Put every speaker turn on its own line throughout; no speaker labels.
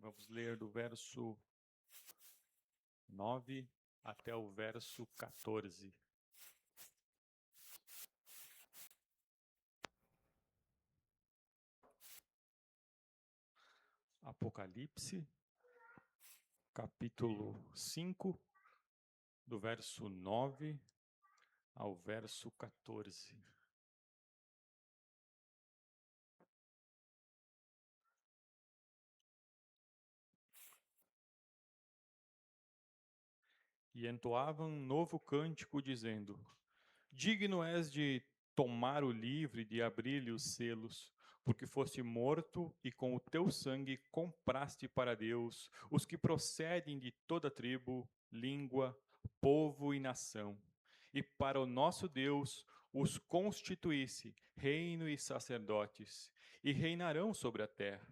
Vamos ler do verso 9 até o verso 14. Apocalipse, capítulo 5, do verso 9 ao verso 14. E entoavam um novo cântico, dizendo: Digno és de tomar o livro e de abrir-lhe os selos, porque foste morto e com o teu sangue compraste para Deus os que procedem de toda tribo, língua, povo e nação. E para o nosso Deus os constituísse reino e sacerdotes, e reinarão sobre a terra.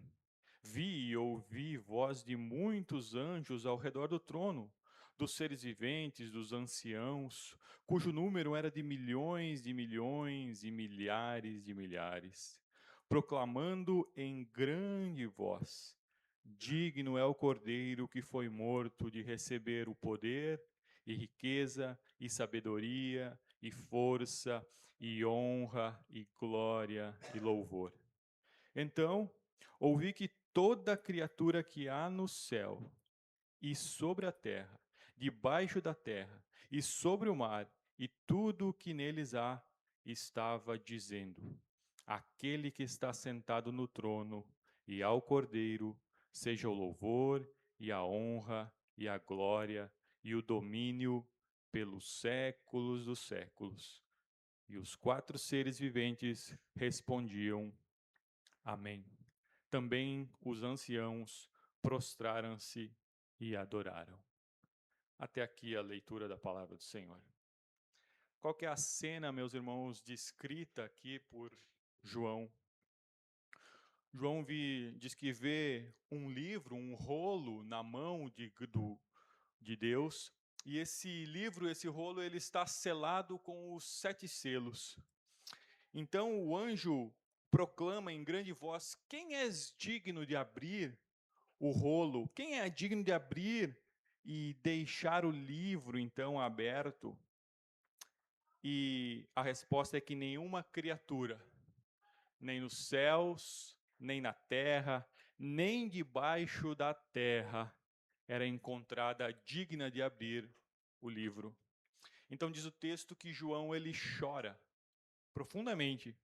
Vi e ouvi voz de muitos anjos ao redor do trono, dos seres viventes, dos anciãos, cujo número era de milhões e milhares de milhares, proclamando em grande voz: Digno é o Cordeiro que foi morto de receber o poder, e riqueza, e sabedoria, e força, e honra, e glória, e louvor. Então, ouvi que toda criatura que há no céu e sobre a terra, debaixo da terra e sobre o mar, e tudo o que neles há, estava dizendo: Aquele que está sentado no trono e ao Cordeiro, seja o louvor e a honra e a glória e o domínio pelos séculos dos séculos. E os 4 seres viventes respondiam: Amém. Também os anciãos prostraram-se e adoraram. Até aqui a leitura da palavra do Senhor. Qual que é a cena, meus irmãos, descrita aqui por João? João diz que vê um livro, um rolo na mão de Deus, e esse livro, esse rolo, ele está selado com os 7 selos. Então o anjo proclama em grande voz: Quem és digno de abrir o rolo? Quem é digno de abrir e deixar o livro então aberto? E a resposta é que nenhuma criatura, nem nos céus, nem na terra, nem debaixo da terra, era encontrada digna de abrir o livro. Então diz o texto que João ele chora profundamente.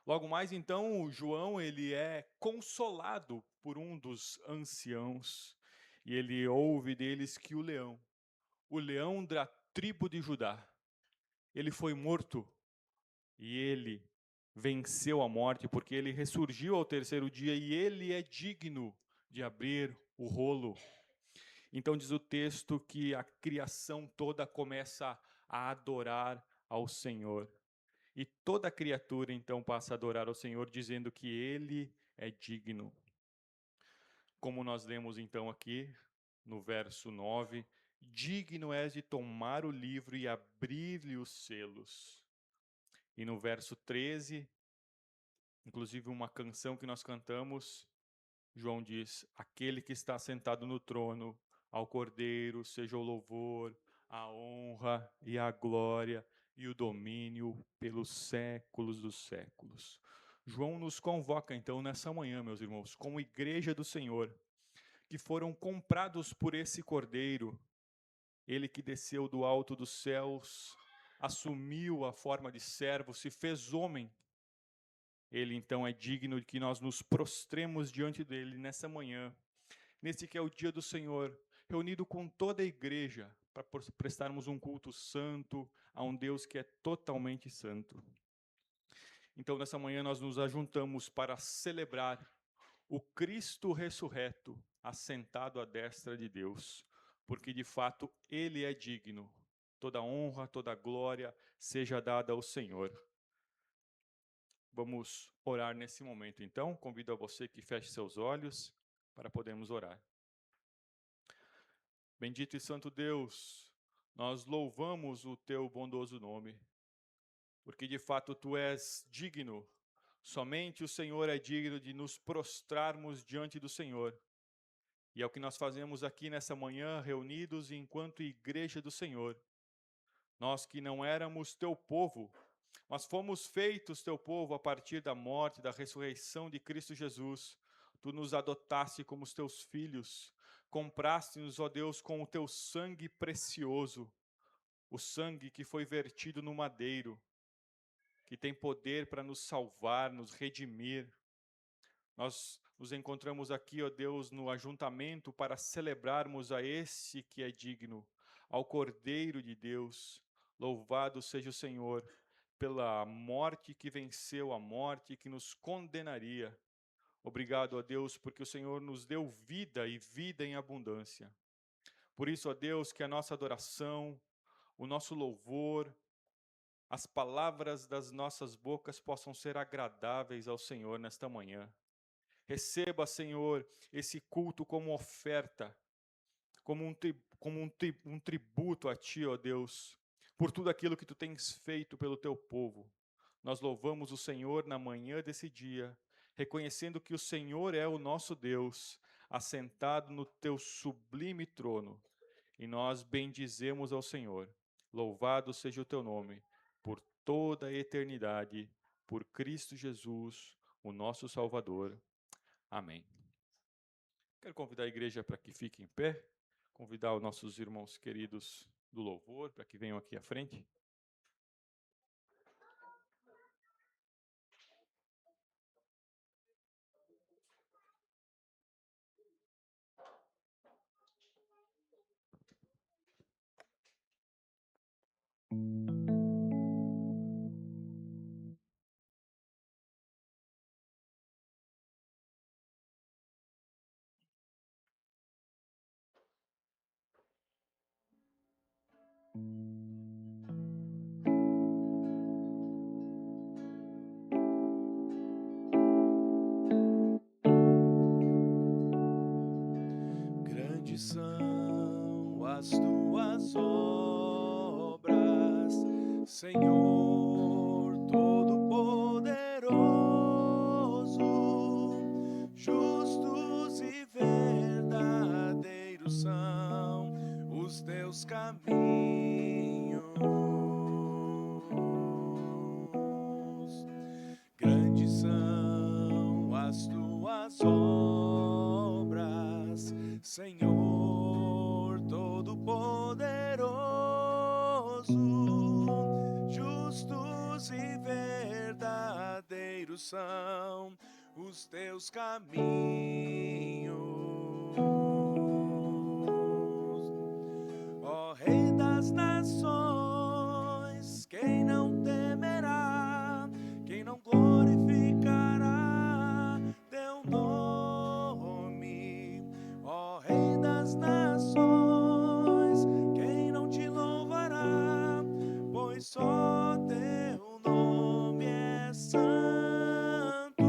Logo mais então, João ele é consolado por um dos anciãos e ele ouve deles que o leão da tribo de Judá, ele foi morto e ele venceu a morte porque ele ressurgiu ao terceiro dia e ele é digno de abrir o rolo. Então diz o texto que a criação toda começa a adorar ao Senhor. E toda criatura então passa a adorar ao Senhor, dizendo que Ele é digno. Como nós lemos então aqui no verso 9, digno és de tomar o livro e abrir-lhe os selos. E no verso 13, inclusive uma canção que nós cantamos, João diz: aquele que está sentado no trono, ao Cordeiro seja o louvor, a honra e a glória e o domínio pelos séculos dos séculos. João nos convoca então nessa manhã, meus irmãos, como igreja do Senhor, que foram comprados por esse Cordeiro, ele que desceu do alto dos céus, assumiu a forma de servo, se fez homem. Ele então é digno de que nós nos prostremos diante dele nessa manhã, nesse que é o dia do Senhor, reunido com toda a igreja, para prestarmos um culto santo a um Deus que é totalmente santo. Então, nessa manhã, nós nos ajuntamos para celebrar o Cristo ressurreto, assentado à destra de Deus, porque de fato Ele é digno. Toda honra, toda glória seja dada ao Senhor. Vamos orar nesse momento, então. Convido a você que feche seus olhos para podermos orar. Bendito e santo Deus, nós louvamos o teu bondoso nome, porque de fato tu és digno. Somente o Senhor é digno de nos prostrarmos diante do Senhor. E é o que nós fazemos aqui nessa manhã, reunidos enquanto Igreja do Senhor. Nós que não éramos teu povo, mas fomos feitos teu povo a partir da morte e da ressurreição de Cristo Jesus. Tu nos adotaste como os teus filhos, compraste-nos, ó Deus, com o teu sangue precioso, o sangue que foi vertido no madeiro, que tem poder para nos salvar, nos redimir. Nós nos encontramos aqui, ó Deus, no ajuntamento para celebrarmos a esse que é digno, ao Cordeiro de Deus. Louvado seja o Senhor pela morte que venceu a morte que nos condenaria. Obrigado, ó Deus, porque o Senhor nos deu vida e vida em abundância. Por isso, ó Deus, que a nossa adoração, o nosso louvor, as palavras das nossas bocas possam ser agradáveis ao Senhor nesta manhã. Receba, Senhor, esse culto como oferta, como um tributo a Ti, ó Deus, por tudo aquilo que Tu tens feito pelo Teu povo. Nós louvamos o Senhor na manhã desse dia, reconhecendo que o Senhor é o nosso Deus, assentado no Teu sublime trono. E nós bendizemos ao Senhor. Louvado seja o Teu nome, por toda a eternidade, por Cristo Jesus, o nosso Salvador. Amém. Quero convidar a igreja para que fique em pé, convidar os nossos irmãos queridos do louvor para que venham aqui à frente.
Grandes são as tuas obras, Senhor Todo-Poderoso. Justos e verdadeiros são os teus caminhos. Grandes são as tuas obras, Senhor Todo-Poderoso. Justos e verdadeiros são os teus caminhos. Ó Rei das nações, quem não temerá, quem não glorificará teu nome? Ó Rei das nações, quem não te louvará, pois só teu nome é santo.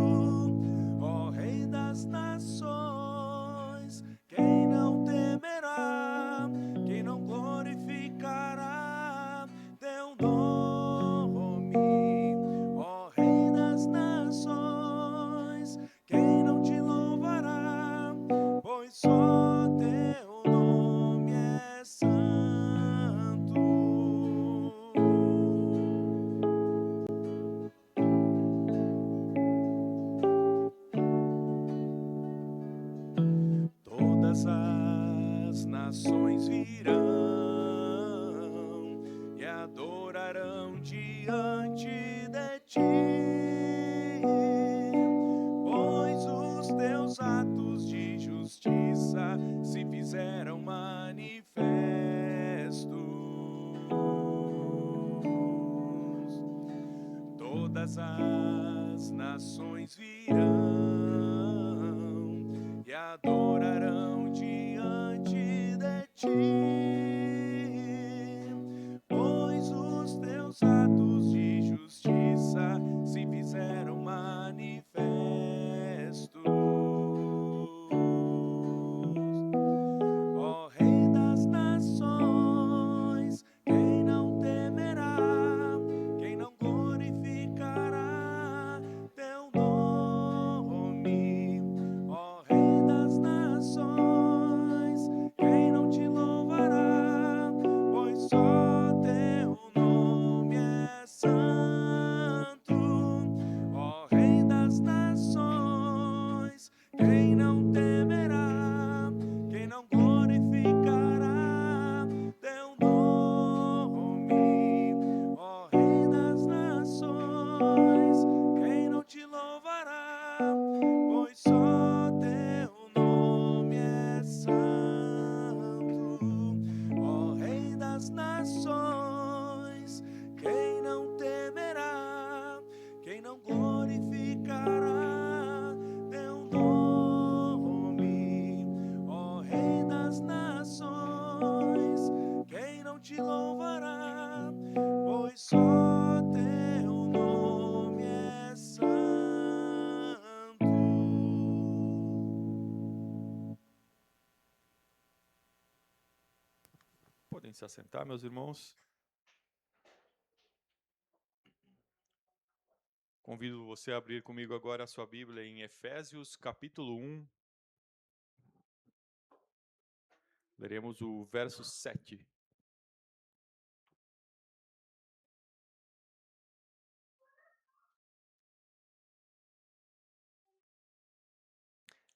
Ó Rei das nações, quem não temerá, quem não glorificará teu nome? Ó Rei das nações, quem não te louvará, pois só teu nome é santo. Todas as nações virão e adorarão diante de ti, pois os teus atos de justiça se fizeram manifestos. Todas as nações virão e adorarão diante de ti, pois os teus atos de justiça se fizeram manifestos. Ó Rei das nações, quem não temerá, quem não glorificará teu nome? louvará, pois só teu nome é santo.
Podem se assentar, meus irmãos. Convido você a abrir comigo agora a sua Bíblia em Efésios, capítulo 1. Leremos o verso 7.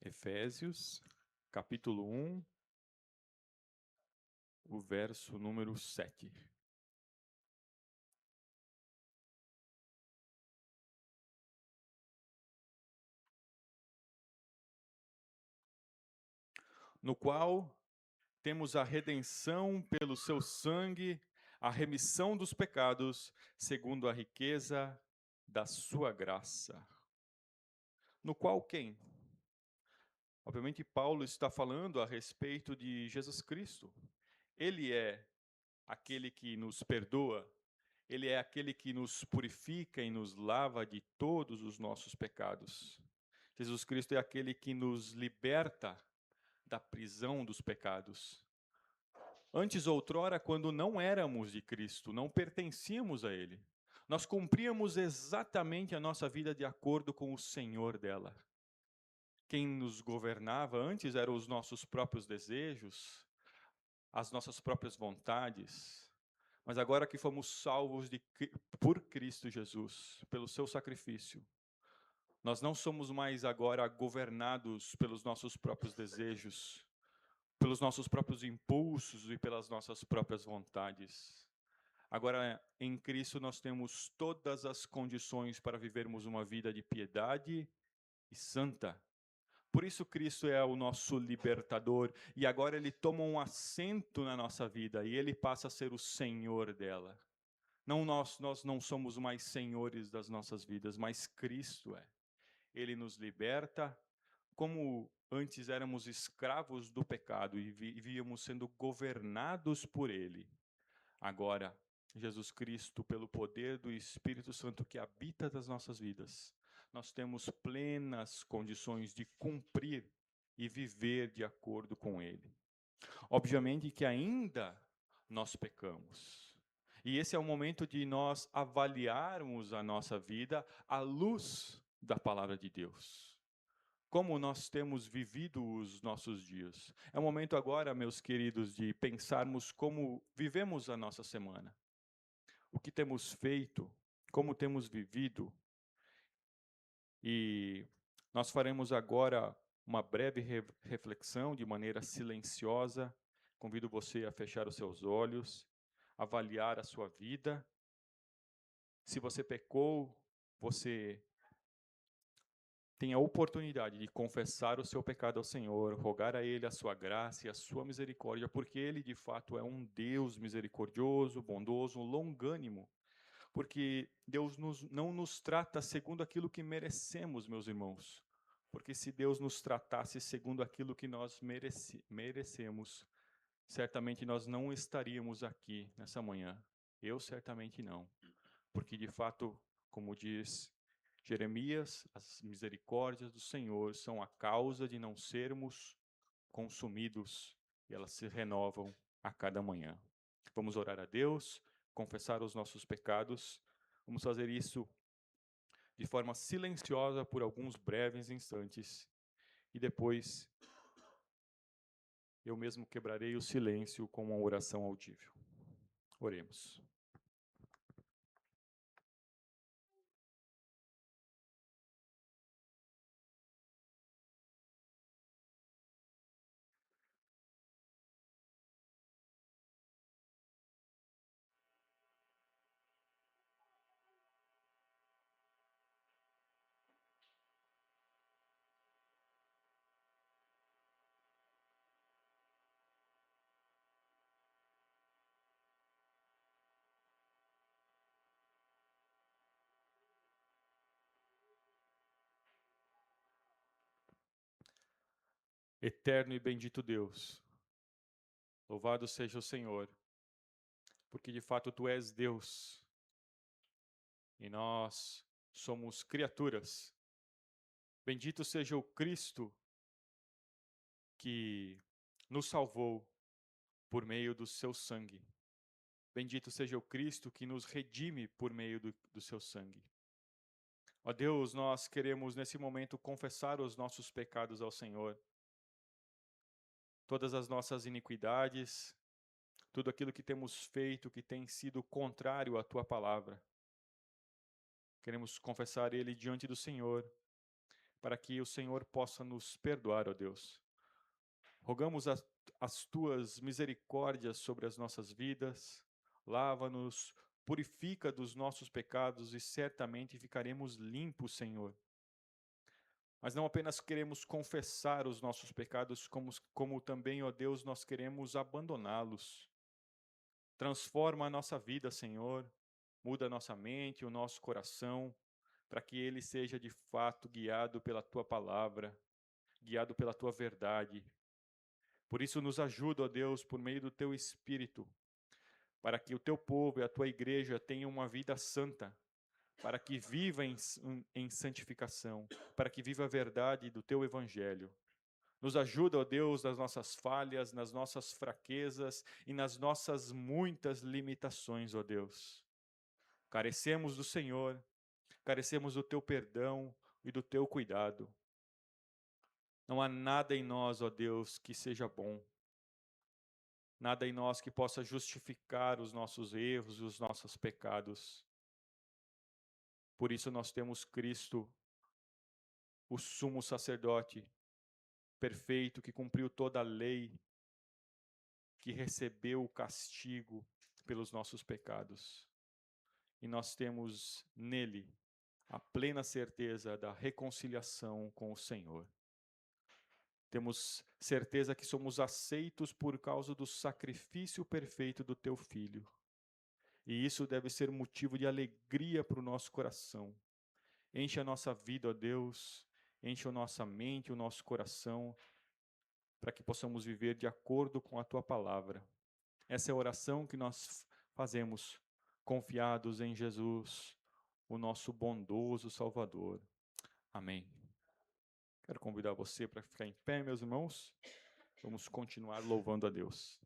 Efésios, capítulo 1, o verso número 7. No qual temos a redenção pelo seu sangue, a remissão dos pecados, segundo a riqueza da sua graça. No qual quem? Obviamente, Paulo está falando a respeito de Jesus Cristo. Ele é aquele que nos perdoa, ele é aquele que nos purifica e nos lava de todos os nossos pecados. Jesus Cristo é aquele que nos liberta da prisão dos pecados. Antes, outrora, quando não éramos de Cristo, não pertencíamos a Ele, nós cumpríamos exatamente a nossa vida de acordo com o Senhor dela. Quem nos governava antes eram os nossos próprios desejos, as nossas próprias vontades. Mas agora que fomos salvos por Cristo Jesus, pelo seu sacrifício, nós não somos mais agora governados pelos nossos próprios desejos, pelos nossos próprios impulsos e pelas nossas próprias vontades. Agora, em Cristo, nós temos todas as condições para vivermos uma vida de piedade e santa. Por isso, Cristo é o nosso libertador, e agora Ele toma um assento na nossa vida, e Ele passa a ser o Senhor dela. Não nós não somos mais senhores das nossas vidas, mas Cristo é. Ele nos liberta, como antes éramos escravos do pecado e vivíamos sendo governados por Ele. Agora, Jesus Cristo, pelo poder do Espírito Santo que habita nas nossas vidas, nós temos plenas condições de cumprir e viver de acordo com Ele. Obviamente que ainda nós pecamos. E esse é o momento de nós avaliarmos a nossa vida à luz da palavra de Deus. Como nós temos vivido os nossos dias. É o momento agora, meus queridos, de pensarmos como vivemos a nossa semana. O que temos feito, como temos vivido. E nós faremos agora uma breve reflexão de maneira silenciosa. Convido você a fechar os seus olhos, avaliar a sua vida. Se você pecou, você tem a oportunidade de confessar o seu pecado ao Senhor, rogar a Ele a sua graça e a sua misericórdia, porque Ele de fato é um Deus misericordioso, bondoso, longânimo, porque Deus não nos trata segundo aquilo que merecemos, meus irmãos, porque se Deus nos tratasse segundo aquilo que nós merecemos, certamente nós não estaríamos aqui nessa manhã, eu certamente não, porque de fato, como diz Jeremias, as misericórdias do Senhor são a causa de não sermos consumidos, e elas se renovam a cada manhã. Vamos orar a Deus, confessar os nossos pecados. Vamos fazer isso de forma silenciosa por alguns breves instantes, e depois eu mesmo quebrarei o silêncio com uma oração audível. Oremos. Eterno e bendito Deus, louvado seja o Senhor, porque de fato Tu és Deus e nós somos criaturas. Bendito seja o Cristo que nos salvou por meio do seu sangue. Bendito seja o Cristo que nos redime por meio do seu sangue. Ó Deus, nós queremos nesse momento confessar os nossos pecados ao Senhor. Todas as nossas iniquidades, tudo aquilo que temos feito que tem sido contrário à Tua palavra. Queremos confessar ele diante do Senhor, para que o Senhor possa nos perdoar, ó Deus. Rogamos as Tuas misericórdias sobre as nossas vidas, lava-nos, purifica dos nossos pecados e certamente ficaremos limpos, Senhor. Mas não apenas queremos confessar os nossos pecados, como também, ó Deus, nós queremos abandoná-los. Transforma a nossa vida, Senhor, muda a nossa mente, o nosso coração, para que ele seja de fato guiado pela Tua palavra, guiado pela Tua verdade. Por isso nos ajuda, ó Deus, por meio do Teu Espírito, para que o Teu povo e a Tua igreja tenham uma vida santa, para que viva em santificação, para que viva a verdade do Teu Evangelho. Nos ajuda, ó Deus, nas nossas falhas, nas nossas fraquezas e nas nossas muitas limitações, ó Deus. Carecemos do Senhor, carecemos do Teu perdão e do Teu cuidado. Não há nada em nós, ó Deus, que seja bom. Nada em nós que possa justificar os nossos erros e os nossos pecados. Por isso nós temos Cristo, o sumo sacerdote, perfeito, que cumpriu toda a lei, que recebeu o castigo pelos nossos pecados. E nós temos nele a plena certeza da reconciliação com o Senhor. Temos certeza que somos aceitos por causa do sacrifício perfeito do Teu Filho. E isso deve ser motivo de alegria para o nosso coração. Enche a nossa vida, ó Deus, enche a nossa mente, o nosso coração, para que possamos viver de acordo com a Tua palavra. Essa é a oração que nós fazemos, confiados em Jesus, o nosso bondoso Salvador. Amém. Quero convidar você para ficar em pé, meus irmãos. Vamos continuar louvando a Deus.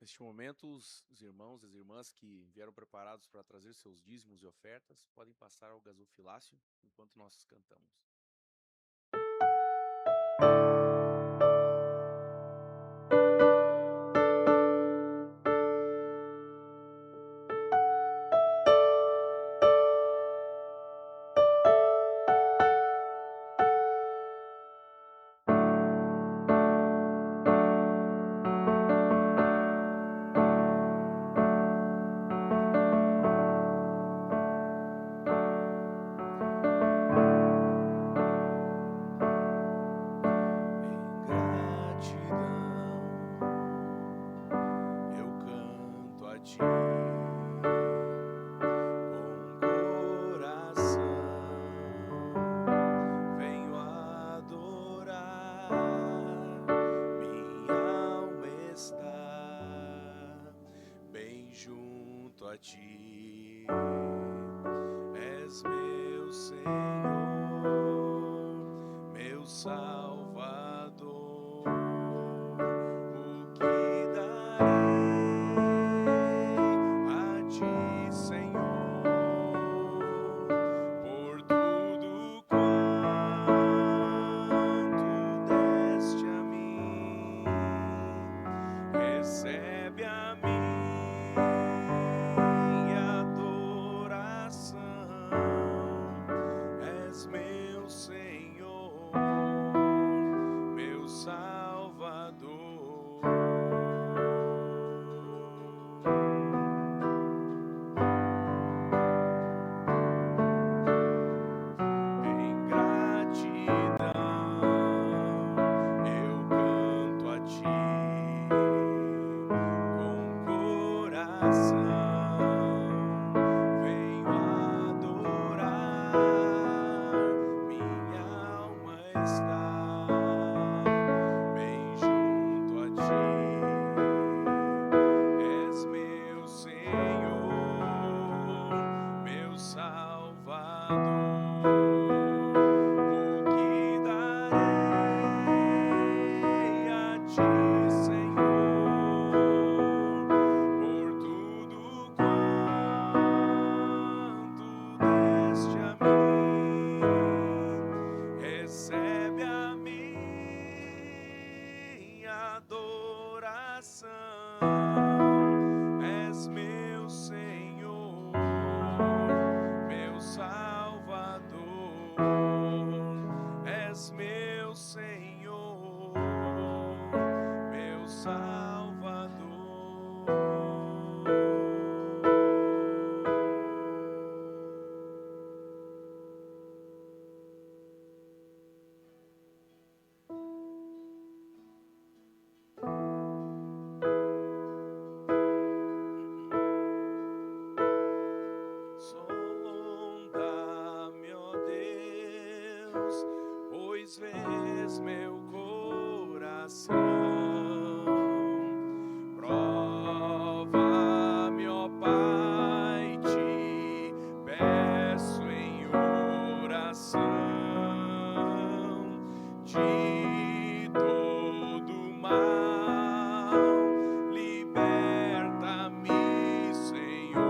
Neste momento, os irmãos e as irmãs que vieram preparados para trazer seus dízimos e ofertas podem passar ao gasofilácio enquanto nós cantamos.
adoração. És meu Senhor, meu Salvador. És meu Senhor, meu Salvador. Sonda-me, ó Deus, pois vês meu coração. Prova-me, ó Pai, te peço em oração. De todo mal, liberta-me, Senhor,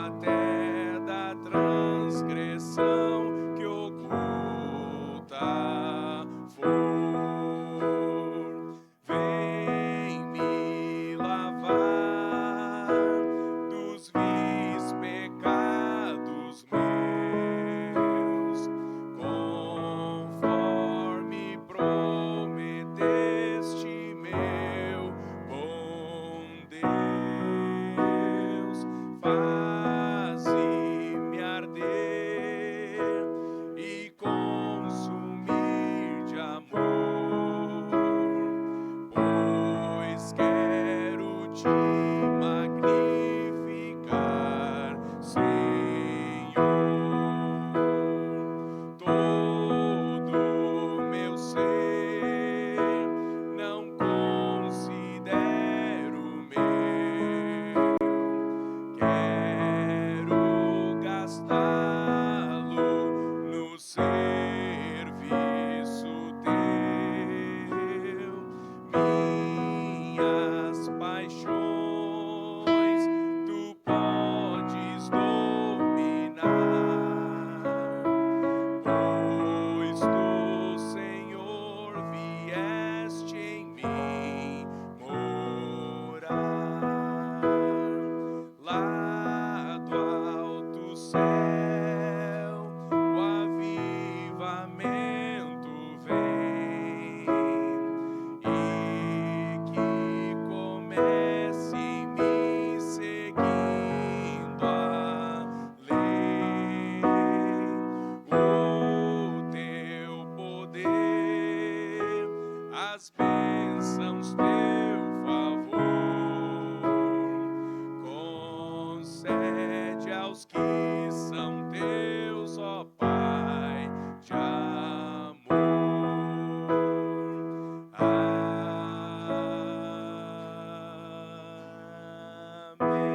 até da transgressão que oculta for. Vem me lavar dos vis pecados meus, conforme prometeste, meu bom Deus. Faze-me arder e consumir de amor, pois quero te magnificar, Senhor. Todo meu ser não considero meu, quero gastá-lo no serviço teu. Minhas paixões tu podes dominar, pois tu, Senhor, vieste em mim morar. Lá do alto céu o avivamento vem, e que comece em mim seguindo a lei. O teu poder, as bênçãos, teu favor, concede aos que são teus, ó Pai de amor. Amém.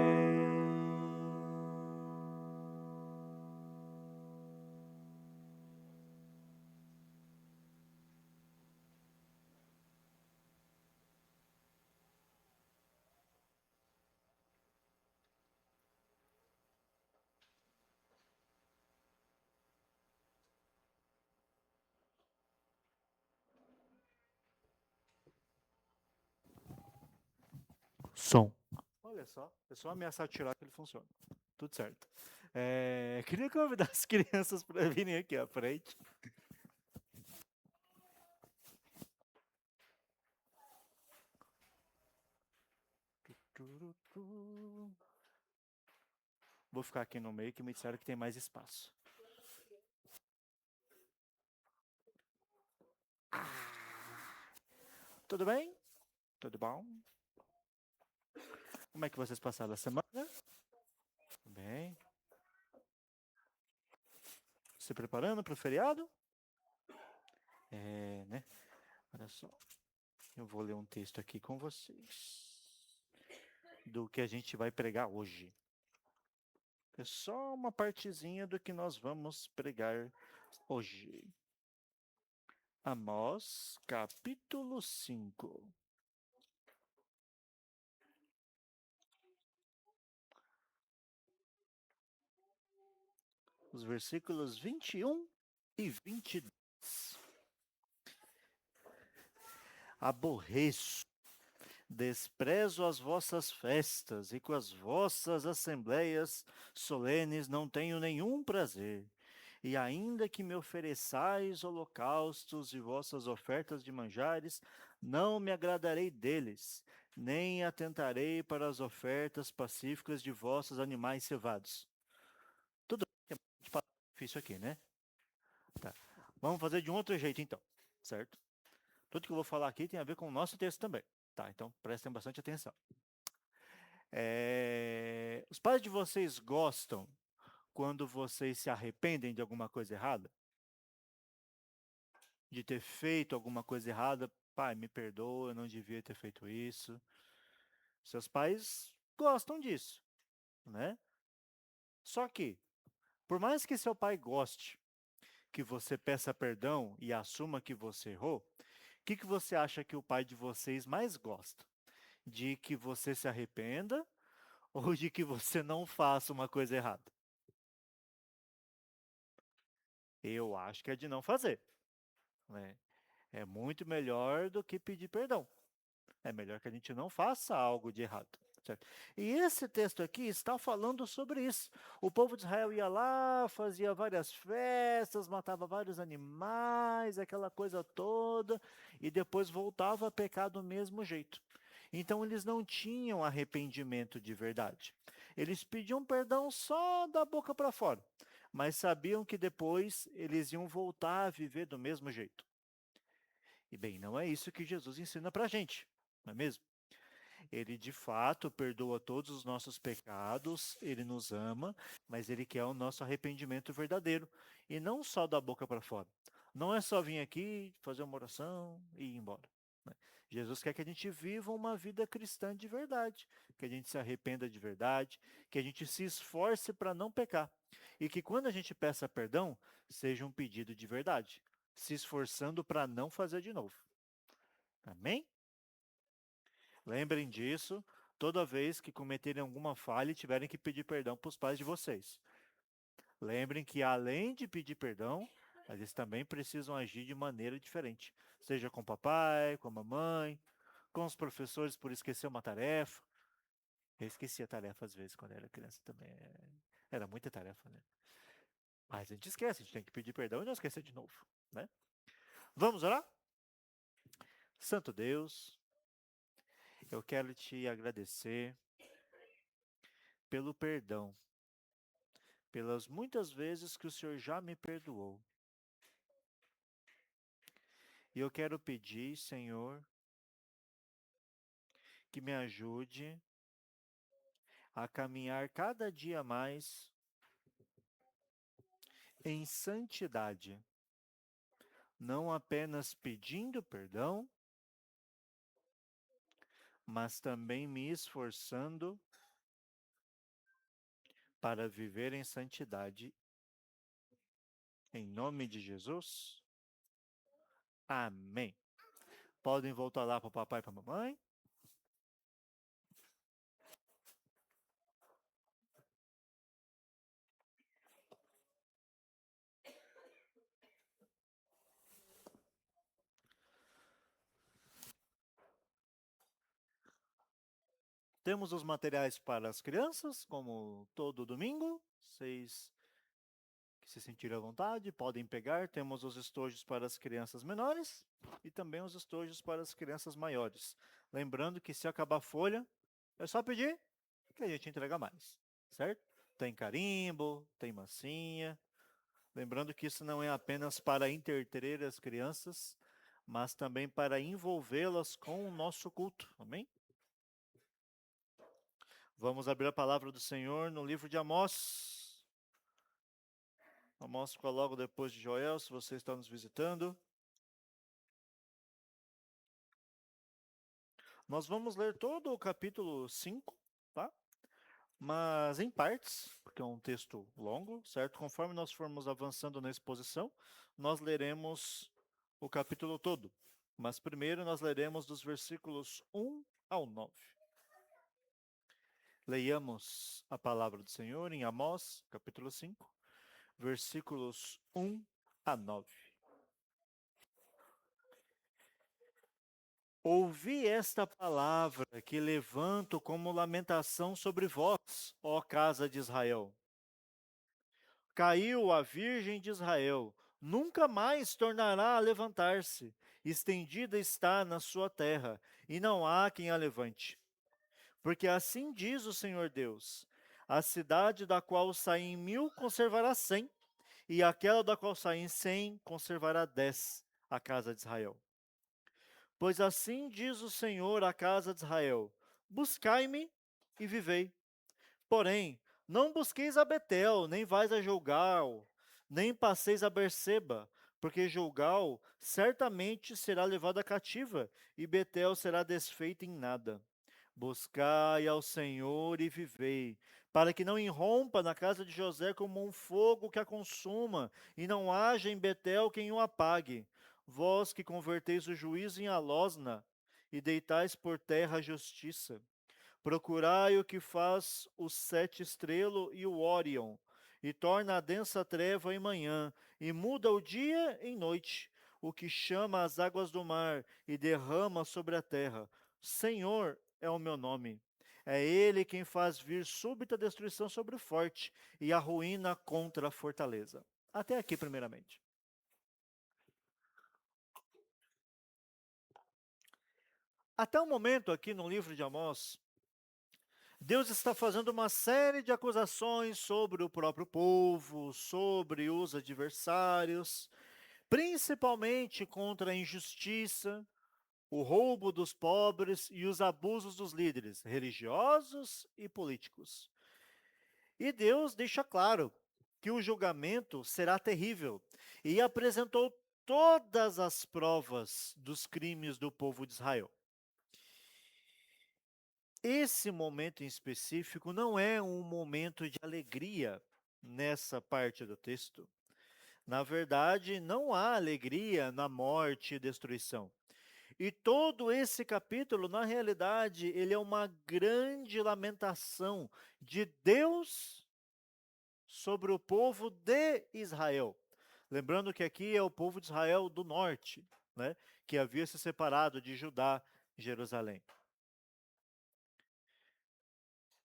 Som. Olha só, é só ameaçar tirar que ele funciona. Tudo certo. Queria convidar as crianças para virem aqui à frente. Vou ficar aqui no meio que me disseram que tem mais espaço. Tudo bem? Tudo bom? Como é que vocês passaram a semana? Bem. Se preparando para o feriado? Né? Olha só. Eu vou ler um texto aqui com vocês do que a gente vai pregar hoje. É só uma partezinha do que nós vamos pregar hoje. Amós, capítulo 5. Os versículos 21 e 22. aborreço, desprezo as vossas festas, e com as vossas assembleias solenes não tenho nenhum prazer. E ainda que me ofereçais holocaustos e vossas ofertas de manjares, não me agradarei deles, nem atentarei para as ofertas pacíficas de vossos animais cevados. Tudo bem, é muito difícil aqui, né? Tá. Vamos fazer de um outro jeito então, certo? Tudo que eu vou falar aqui tem a ver com o nosso texto também. Tá, então prestem bastante atenção. Os pais de vocês gostam quando vocês se arrependem de alguma coisa errada? De ter feito alguma coisa errada? Pai, me perdoa, eu não devia ter feito isso. Seus pais gostam disso, né? Só que, por mais que seu pai goste que você peça perdão e assuma que você errou, o que você acha que o pai de vocês mais gosta? De que você se arrependa ou de que você não faça uma coisa errada? Eu acho que é de não fazer, né? É muito melhor do que pedir perdão. É melhor que a gente não faça algo de errado. Certo? E esse texto aqui está falando sobre isso. O povo de Israel ia lá, fazia várias festas, matava vários animais, aquela coisa toda, e depois voltava a pecar do mesmo jeito. Então eles não tinham arrependimento de verdade. Eles pediam perdão só da boca para fora, mas sabiam que depois eles iam voltar a viver do mesmo jeito. E bem, não é isso que Jesus ensina para a gente, não é mesmo? Ele de fato perdoa todos os nossos pecados, ele nos ama, mas ele quer o nosso arrependimento verdadeiro e não só da boca para fora. Não é só vir aqui, fazer uma oração e ir embora, né? Jesus quer que a gente viva uma vida cristã de verdade, que a gente se arrependa de verdade, que a gente se esforce para não pecar e que quando a gente peça perdão, seja um pedido de verdade, se esforçando para não fazer de novo. Amém? Lembrem disso toda vez que cometerem alguma falha e tiverem que pedir perdão para os pais de vocês. Lembrem que além de pedir perdão, eles também precisam agir de maneira diferente. Seja com o papai, com a mamãe, com os professores por esquecer uma tarefa. Eu esquecia tarefa às vezes quando era criança também. Era muita tarefa, né? Mas a gente esquece, a gente tem que pedir perdão e não esquecer de novo, né? Vamos orar? Santo Deus, eu quero te agradecer pelo perdão, pelas muitas vezes que o Senhor já me perdoou. E eu quero pedir, Senhor, que me ajude a caminhar cada dia mais em santidade, não apenas pedindo perdão, mas também me esforçando para viver em santidade. Em nome de Jesus. Amém. Podem voltar lá para o papai e para a mamãe. Temos os materiais para as crianças, como todo domingo. Vocês que se sentirem à vontade podem pegar. Temos os estojos para as crianças menores e também os estojos para as crianças maiores. Lembrando que se acabar a folha, é só pedir que a gente entrega mais, certo? Tem carimbo, tem massinha. Lembrando que isso não é apenas para entreter as crianças, mas também para envolvê-las com o nosso culto. Amém? Vamos abrir a palavra do Senhor no livro de Amós. Amós fica logo depois de Joel, se você está nos visitando. Nós vamos ler todo o capítulo 5, tá? Mas em partes, porque é um texto longo, certo? Conforme nós formos avançando na exposição, nós leremos o capítulo todo. Mas primeiro nós leremos dos versículos 1 ao 9. Leiamos a palavra do Senhor em Amós, capítulo 5, versículos 1 a 9. Ouvi esta palavra que levanto como lamentação sobre vós, ó casa de Israel. Caiu a Virgem de Israel, nunca mais tornará a levantar-se. Estendida está na sua terra, e não há quem a levante. Porque assim diz o Senhor Deus: a cidade da qual saem 1000 conservará 100, e aquela da qual saem 100 conservará 10, a casa de Israel. Pois assim diz o Senhor à casa de Israel: buscai-me e vivei. Porém, não busqueis a Betel, nem vais a Gilgal, nem passeis a Berseba, porque Gilgal certamente será levada cativa, e Betel será desfeita em nada. Buscai ao Senhor e vivei, para que não irrompa na casa de José como um fogo que a consuma, e não haja em Betel quem o apague. Vós que converteis o juízo em alosna, e deitais por terra a justiça. Procurai o que faz o sete estrelo e o Órion, e torna a densa treva em manhã, e muda o dia em noite, o que chama as águas do mar e derrama sobre a terra. Senhor é o meu nome. É ele quem faz vir súbita destruição sobre o forte e a ruína contra a fortaleza. Até aqui, primeiramente. Até o momento, aqui no livro de Amós, Deus está fazendo uma série de acusações sobre o próprio povo, sobre os adversários, principalmente contra a injustiça, o roubo dos pobres e os abusos dos líderes religiosos e políticos. E Deus deixa claro que o julgamento será terrível e apresentou todas as provas dos crimes do povo de Israel. Esse momento em específico não é um momento de alegria nessa parte do texto. Na verdade, não há alegria na morte e destruição. E todo esse capítulo, na realidade, ele é uma grande lamentação de Deus sobre o povo de Israel. Lembrando que aqui é o povo de Israel do norte, né, que havia se separado de Judá e Jerusalém.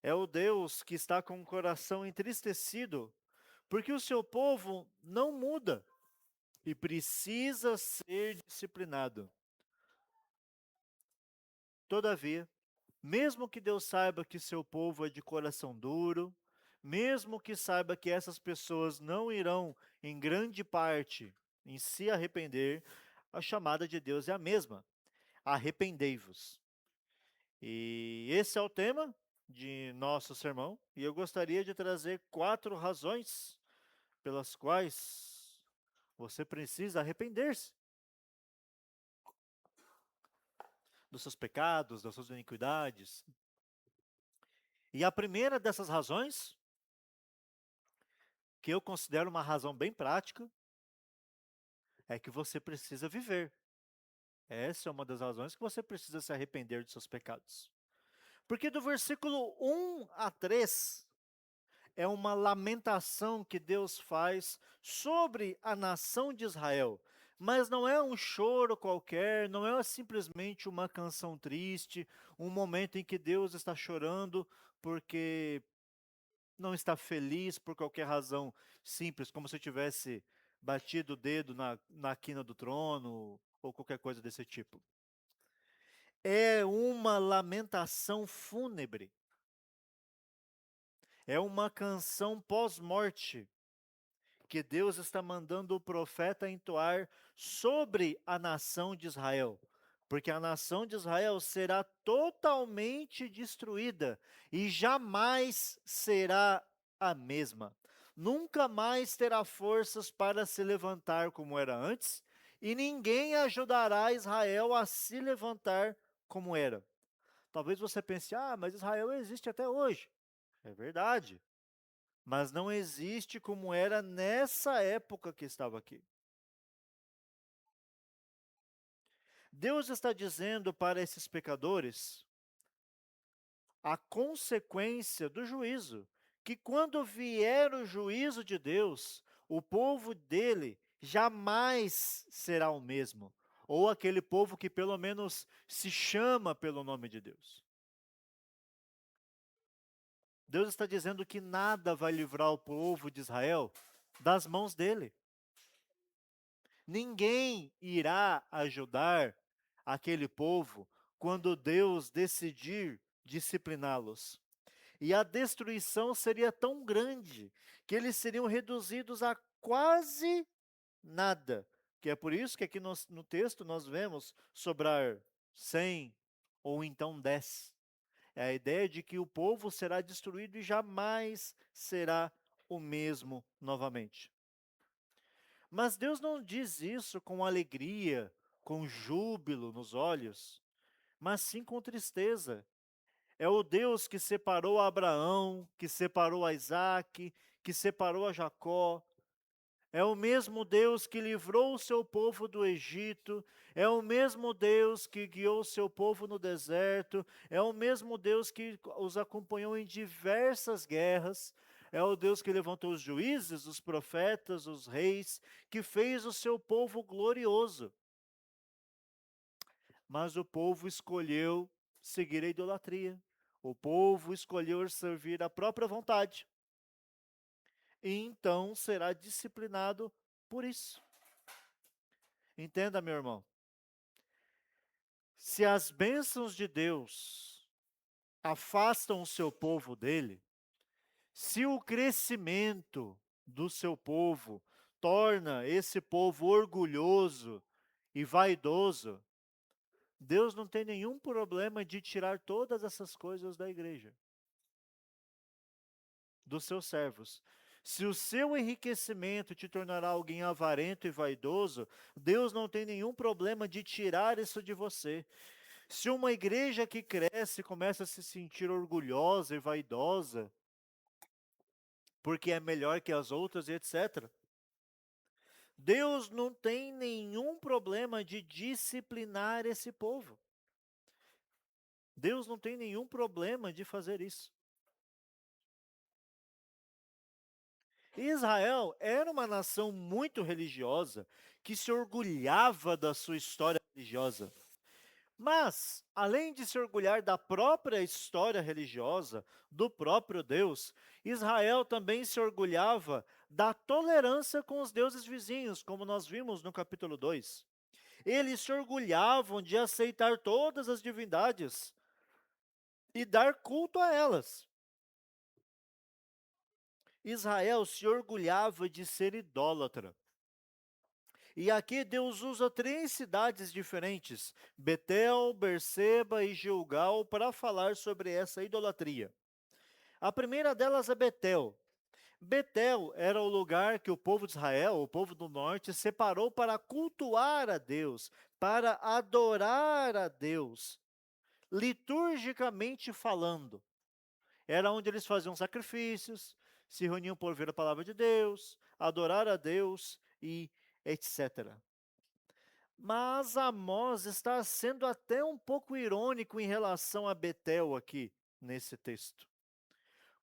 É o Deus que está com o coração entristecido, porque o seu povo não muda e precisa ser disciplinado. Todavia, mesmo que Deus saiba que seu povo é de coração duro, mesmo que saiba que essas pessoas não irão, em grande parte, em se arrepender, a chamada de Deus é a mesma: arrependei-vos. E esse é o tema de nosso sermão, e eu gostaria de trazer 4 razões pelas quais você precisa arrepender-se dos seus pecados, das suas iniquidades. E a primeira dessas razões, que eu considero uma razão bem prática, é que você precisa viver. Essa é uma das razões que você precisa se arrepender dos seus pecados. Porque do versículo 1 a 3, é uma lamentação que Deus faz sobre a nação de Israel. Mas não é um choro qualquer, não é simplesmente uma canção triste, um momento em que Deus está chorando porque não está feliz por qualquer razão simples, como se tivesse batido o dedo na quina do trono ou qualquer coisa desse tipo. É uma lamentação fúnebre. É uma canção pós-morte que Deus está mandando o profeta entoar sobre a nação de Israel. Porque a nação de Israel será totalmente destruída e jamais será a mesma. Nunca mais terá forças para se levantar como era antes, e ninguém ajudará Israel a se levantar como era. Talvez você pense, mas Israel existe até hoje. É verdade. Mas não existe como era nessa época que estava aqui. Deus está dizendo para esses pecadores a consequência do juízo, que quando vier o juízo de Deus, o povo dele jamais será o mesmo. ou aquele povo que pelo menos se chama pelo nome de Deus. Deus está dizendo que nada vai livrar o povo de Israel das mãos dele. Ninguém irá ajudar aquele povo quando Deus decidir discipliná-los. E a destruição seria tão grande que eles seriam reduzidos a quase nada. Que é por isso que aqui no texto nós vemos sobrar 100 ou então 10. É a ideia de que o povo será destruído e jamais será o mesmo novamente. Mas Deus não diz isso com alegria, com júbilo nos olhos, mas sim com tristeza. É o Deus que separou a Abraão, que separou a Isaque, que separou a Jacó. É o mesmo Deus que livrou o seu povo do Egito, é o mesmo Deus que guiou o seu povo no deserto, é o mesmo Deus que os acompanhou em diversas guerras, é o Deus que levantou os juízes, os profetas, os reis, que fez o seu povo glorioso. Mas o povo escolheu seguir a idolatria, o povo escolheu servir a própria vontade. E então será disciplinado por isso. Entenda, meu irmão. Se as bênçãos de Deus afastam o seu povo dele, se o crescimento do seu povo torna esse povo orgulhoso e vaidoso, Deus não tem nenhum problema de tirar todas essas coisas da igreja, dos seus servos. Se o seu enriquecimento te tornará alguém avarento e vaidoso, Deus não tem nenhum problema de tirar isso de você. Se uma igreja que cresce começa a se sentir orgulhosa e vaidosa, porque é melhor que as outras e etc., Deus não tem nenhum problema de disciplinar esse povo. Deus não tem nenhum problema de fazer isso. Israel era uma nação muito religiosa, que se orgulhava da sua história religiosa. Mas, além de se orgulhar da própria história religiosa, do próprio Deus, Israel também se orgulhava da tolerância com os deuses vizinhos, como nós vimos no capítulo 2. Eles se orgulhavam de aceitar todas as divindades e dar culto a elas. Israel se orgulhava de ser idólatra. E aqui Deus usa 3 cidades diferentes, Betel, Berseba e Gilgal, para falar sobre essa idolatria. A primeira delas é Betel. Betel era o lugar que o povo de Israel, o povo do norte, separou para cultuar a Deus, para adorar a Deus, liturgicamente falando. Era onde eles faziam sacrifícios, se reuniam por ouvir a palavra de Deus, adorar a Deus e etc. Mas Amós está sendo até um pouco irônico em relação a Betel aqui, nesse texto.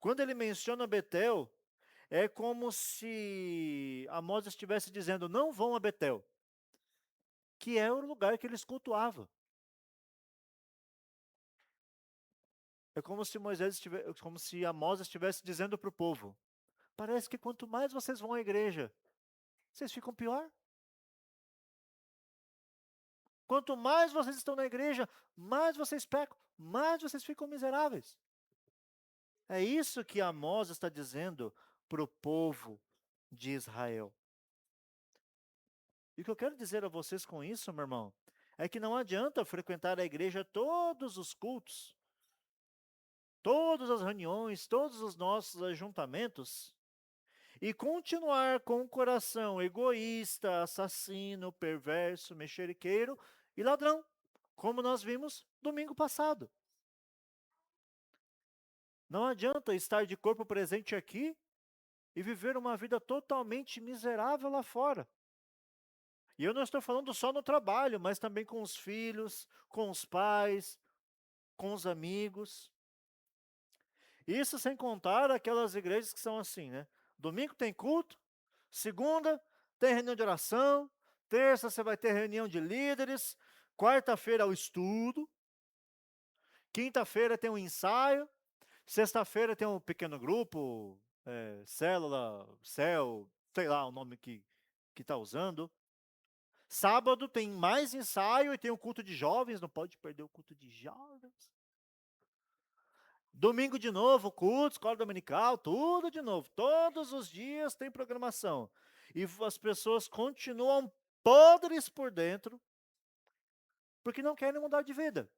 Quando ele menciona Betel, é como se Amós estivesse dizendo, não vão a Betel, que é o lugar que eles cultuavam. É como se Amós estivesse dizendo para o povo, parece que quanto mais vocês vão à igreja, vocês ficam pior. Quanto mais vocês estão na igreja, mais vocês pecam, mais vocês ficam miseráveis. É isso que Amós está dizendo para o povo de Israel. E o que eu quero dizer a vocês com isso, meu irmão, é que não adianta frequentar a igreja todos os cultos, todas as reuniões, todos os nossos ajuntamentos, e continuar com o coração egoísta, assassino, perverso, mexeriqueiro e ladrão, como nós vimos domingo passado. Não adianta estar de corpo presente aqui e viver uma vida totalmente miserável lá fora. E eu não estou falando só no trabalho, mas também com os filhos, com os pais, com os amigos. Isso sem contar aquelas igrejas que são assim, né? Domingo tem culto, segunda tem reunião de oração, Terça você vai ter reunião de líderes. Quarta-feira é o estudo. Quinta-feira tem um ensaio. Sexta-feira tem um pequeno grupo, célula, céu, sei lá o nome que está usando. Sábado tem mais ensaio e tem o culto de jovens, não pode perder o culto de jovens. Domingo de novo, culto, escola dominical, tudo de novo. Todos os dias tem programação. E as pessoas continuam podres por dentro, porque não querem mudar de vida.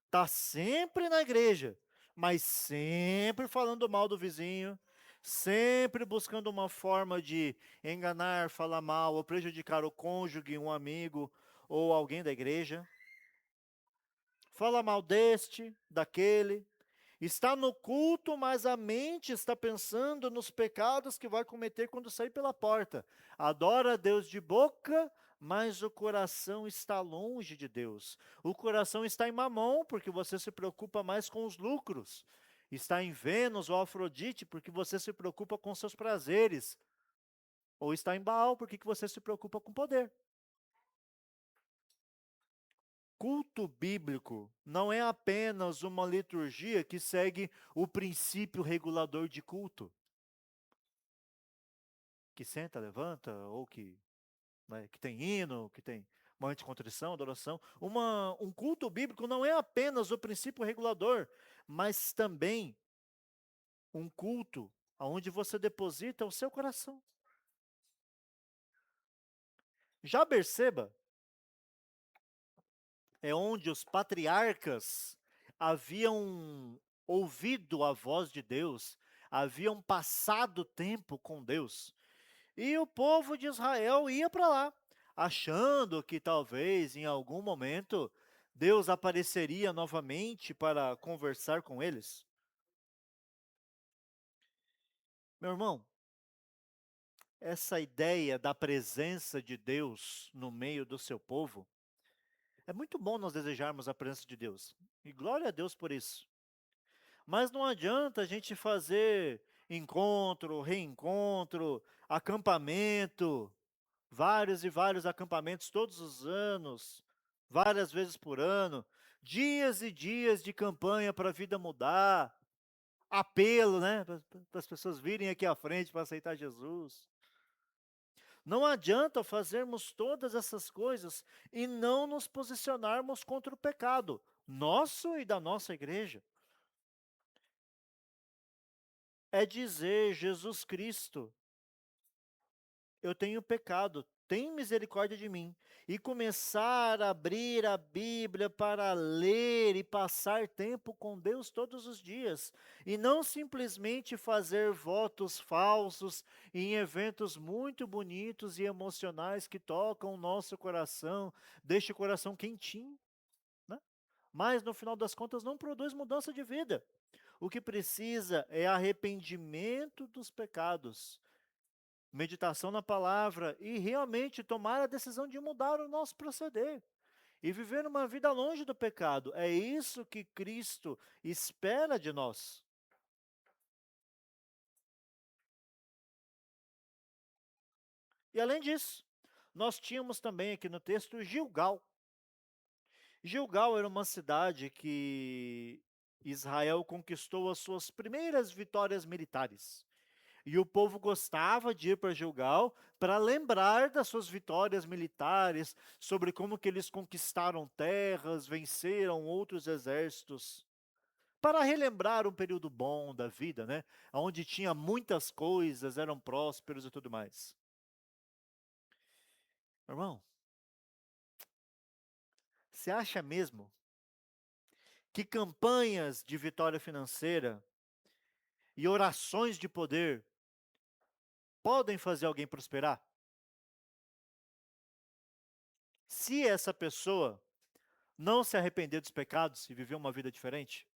Está sempre na igreja, mas sempre falando mal do vizinho, sempre buscando uma forma de enganar, falar mal, ou prejudicar o cônjuge, um amigo ou alguém da igreja. Fala mal deste, daquele. Está no culto, mas a mente está pensando nos pecados que vai cometer quando sair pela porta. Adora a Deus de boca, mas o coração está longe de Deus. O coração está em Mamon, porque você se preocupa mais com os lucros. Está em Vênus ou Afrodite, porque você se preocupa com seus prazeres. Ou está em Baal, porque você se preocupa com poder. Culto bíblico não é apenas uma liturgia que segue o princípio regulador de culto. Que senta, levanta, ou que tem hino, que tem momento de contrição, adoração. Um culto bíblico não é apenas o princípio regulador, mas também um culto onde você deposita o seu coração. Já Berseba é onde os patriarcas haviam ouvido a voz de Deus, haviam passado tempo com Deus. E o povo de Israel ia para lá, achando que talvez em algum momento Deus apareceria novamente para conversar com eles. Meu irmão, essa ideia da presença de Deus no meio do seu povo, é muito bom nós desejarmos a presença de Deus. E glória a Deus por isso. Mas não adianta a gente fazer encontro, reencontro, acampamento, vários e vários acampamentos todos os anos, várias vezes por ano, dias e dias de campanha para a vida mudar, apelo, né, para as pessoas virem aqui à frente para aceitar Jesus. Não adianta fazermos todas essas coisas e não nos posicionarmos contra o pecado, nosso e da nossa igreja. É dizer, Jesus Cristo, eu tenho pecado, tem misericórdia de mim. E começar a abrir a Bíblia para ler e passar tempo com Deus todos os dias. E não simplesmente fazer votos falsos em eventos muito bonitos e emocionais que tocam o nosso coração, deixa o coração quentinho, né? Mas no final das contas não produz mudança de vida. O que precisa é arrependimento dos pecados, meditação na palavra e realmente tomar a decisão de mudar o nosso proceder e viver uma vida longe do pecado. É isso que Cristo espera de nós. E além disso, nós tínhamos também aqui no texto Gilgal. Gilgal era uma cidade que Israel conquistou as suas primeiras vitórias militares. E o povo gostava de ir para Gilgal para lembrar das suas vitórias militares, sobre como que eles conquistaram terras, venceram outros exércitos, para relembrar um período bom da vida, né? Onde tinha muitas coisas, eram prósperos e tudo mais. Irmão, você acha mesmo que campanhas de vitória financeira e orações de poder podem fazer alguém prosperar? Se essa pessoa não se arrepender dos pecados e viver uma vida diferente?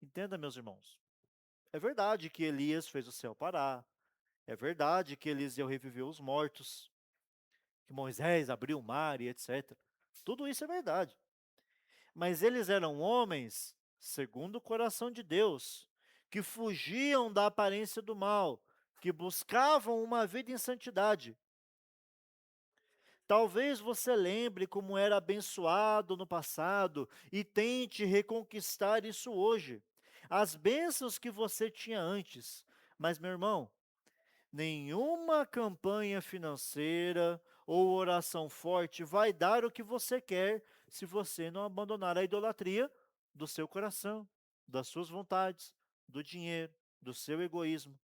Entenda, meus irmãos. É verdade que Elias fez o céu parar. É verdade que Eliseu reviveu os mortos. Que Moisés abriu o mar e etc. Tudo isso é verdade. Mas eles eram homens segundo o coração de Deus, que fugiam da aparência do mal, que buscavam uma vida em santidade. Talvez você lembre como era abençoado no passado e tente reconquistar isso hoje. As bênçãos que você tinha antes. Mas, meu irmão, nenhuma campanha financeira ou oração forte vai dar o que você quer se você não abandonar a idolatria do seu coração, das suas vontades, do dinheiro, do seu egoísmo.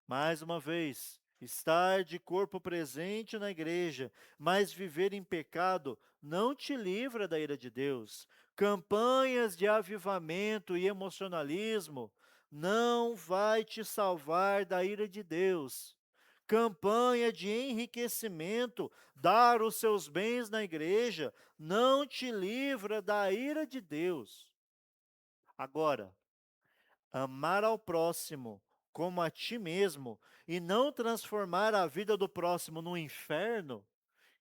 Mais uma vez, estar de corpo presente na igreja, mas viver em pecado não te livra da ira de Deus. Campanhas de avivamento e emocionalismo não vai te salvar da ira de Deus. Campanha de enriquecimento, dar os seus bens na igreja, não te livra da ira de Deus. Agora, amar ao próximo como a ti mesmo e não transformar a vida do próximo no inferno,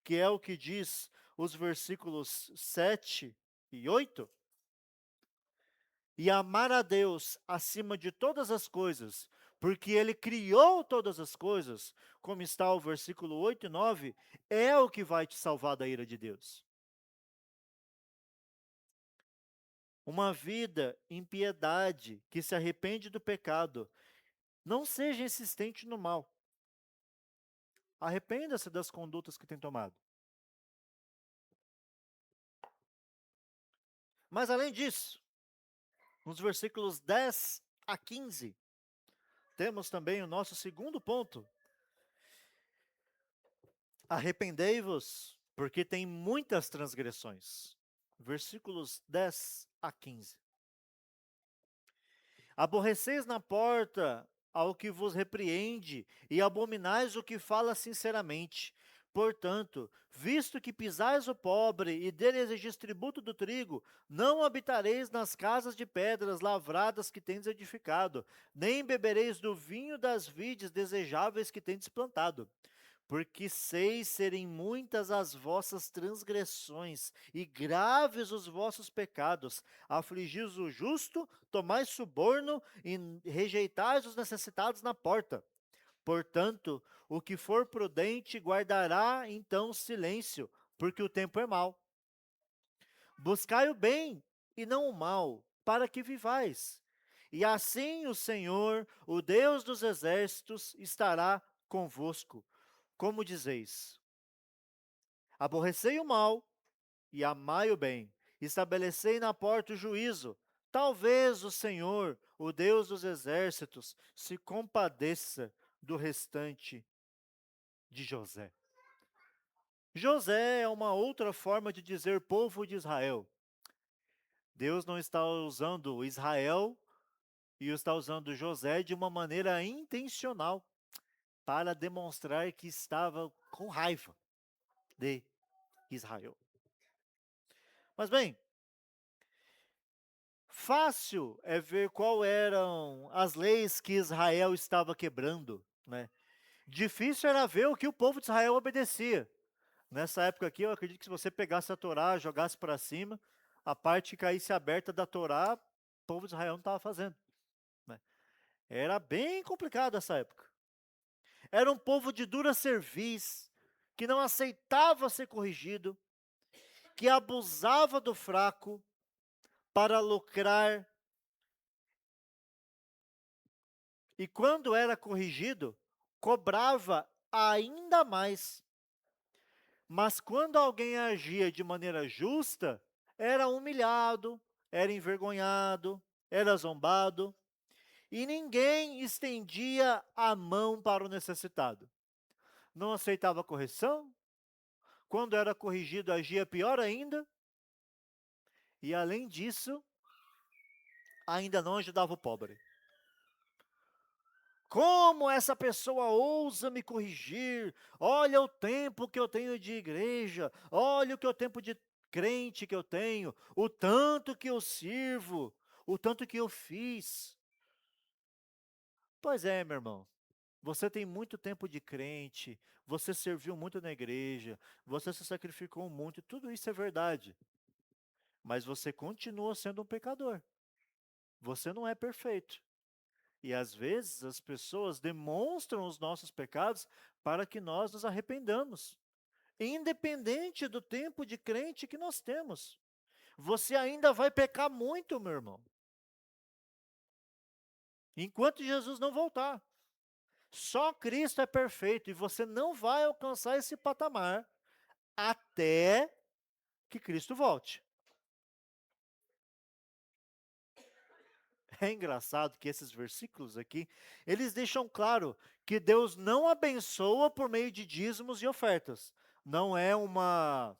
que é o que diz os versículos 7 e 8, e amar a Deus acima de todas as coisas, porque Ele criou todas as coisas, como está o versículo 8 e 9, é o que vai te salvar da ira de Deus. Uma vida em piedade, que se arrepende do pecado, não seja insistente no mal. Arrependa-se das condutas que tem tomado. Mas além disso, nos versículos 10 a 15, temos também o nosso segundo ponto. Arrependei-vos, porque tem muitas transgressões. Versículos 10 a 15. Aborreceis na porta ao que vos repreende, e abominais o que fala sinceramente. Portanto, visto que pisais o pobre e dele exigis tributo do trigo, não habitareis nas casas de pedras lavradas que tendes edificado, nem bebereis do vinho das vides desejáveis que tendes plantado. Porque sei serem muitas as vossas transgressões e graves os vossos pecados. Afligis o justo, tomais suborno e rejeitais os necessitados na porta. Portanto, o que for prudente guardará então silêncio, porque o tempo é mau. Buscai o bem e não o mal, para que vivais. E assim o Senhor, o Deus dos exércitos, estará convosco. Como dizeis: aborrecei o mal e amai o bem, estabelecei na porta o juízo. Talvez o Senhor, o Deus dos exércitos, se compadeça do restante de José. José é uma outra forma de dizer povo de Israel. Deus não está usando Israel e está usando José de uma maneira intencional para demonstrar que estava com raiva de Israel. Mas bem, fácil é ver qual eram as leis que Israel estava quebrando, né? Difícil era ver o que o povo de Israel obedecia. Nessa época aqui, eu acredito que se você pegasse a Torá, jogasse para cima, a parte que caísse aberta da Torá, o povo de Israel não estava fazendo, né? Era bem complicado essa época. Era um povo de dura cerviz, que não aceitava ser corrigido, que abusava do fraco para lucrar. E quando era corrigido, cobrava ainda mais. Mas quando alguém agia de maneira justa, era humilhado, era envergonhado, era zombado, e ninguém estendia a mão para o necessitado. Não aceitava correção, quando era corrigido agia pior ainda, e além disso, ainda não ajudava o pobre. Como essa pessoa ousa me corrigir? Olha o tempo que eu tenho de igreja, olha o tempo de crente que eu tenho, o tanto que eu sirvo, o tanto que eu fiz. Pois é, meu irmão, você tem muito tempo de crente, você serviu muito na igreja, você se sacrificou muito, tudo isso é verdade. Mas você continua sendo um pecador. Você não é perfeito. E às vezes as pessoas demonstram os nossos pecados para que nós nos arrependamos, independente do tempo de crente que nós temos. Você ainda vai pecar muito, meu irmão, enquanto Jesus não voltar. Só Cristo é perfeito e você não vai alcançar esse patamar até que Cristo volte. É engraçado que esses versículos aqui, eles deixam claro que Deus não abençoa por meio de dízimos e ofertas. Não é uma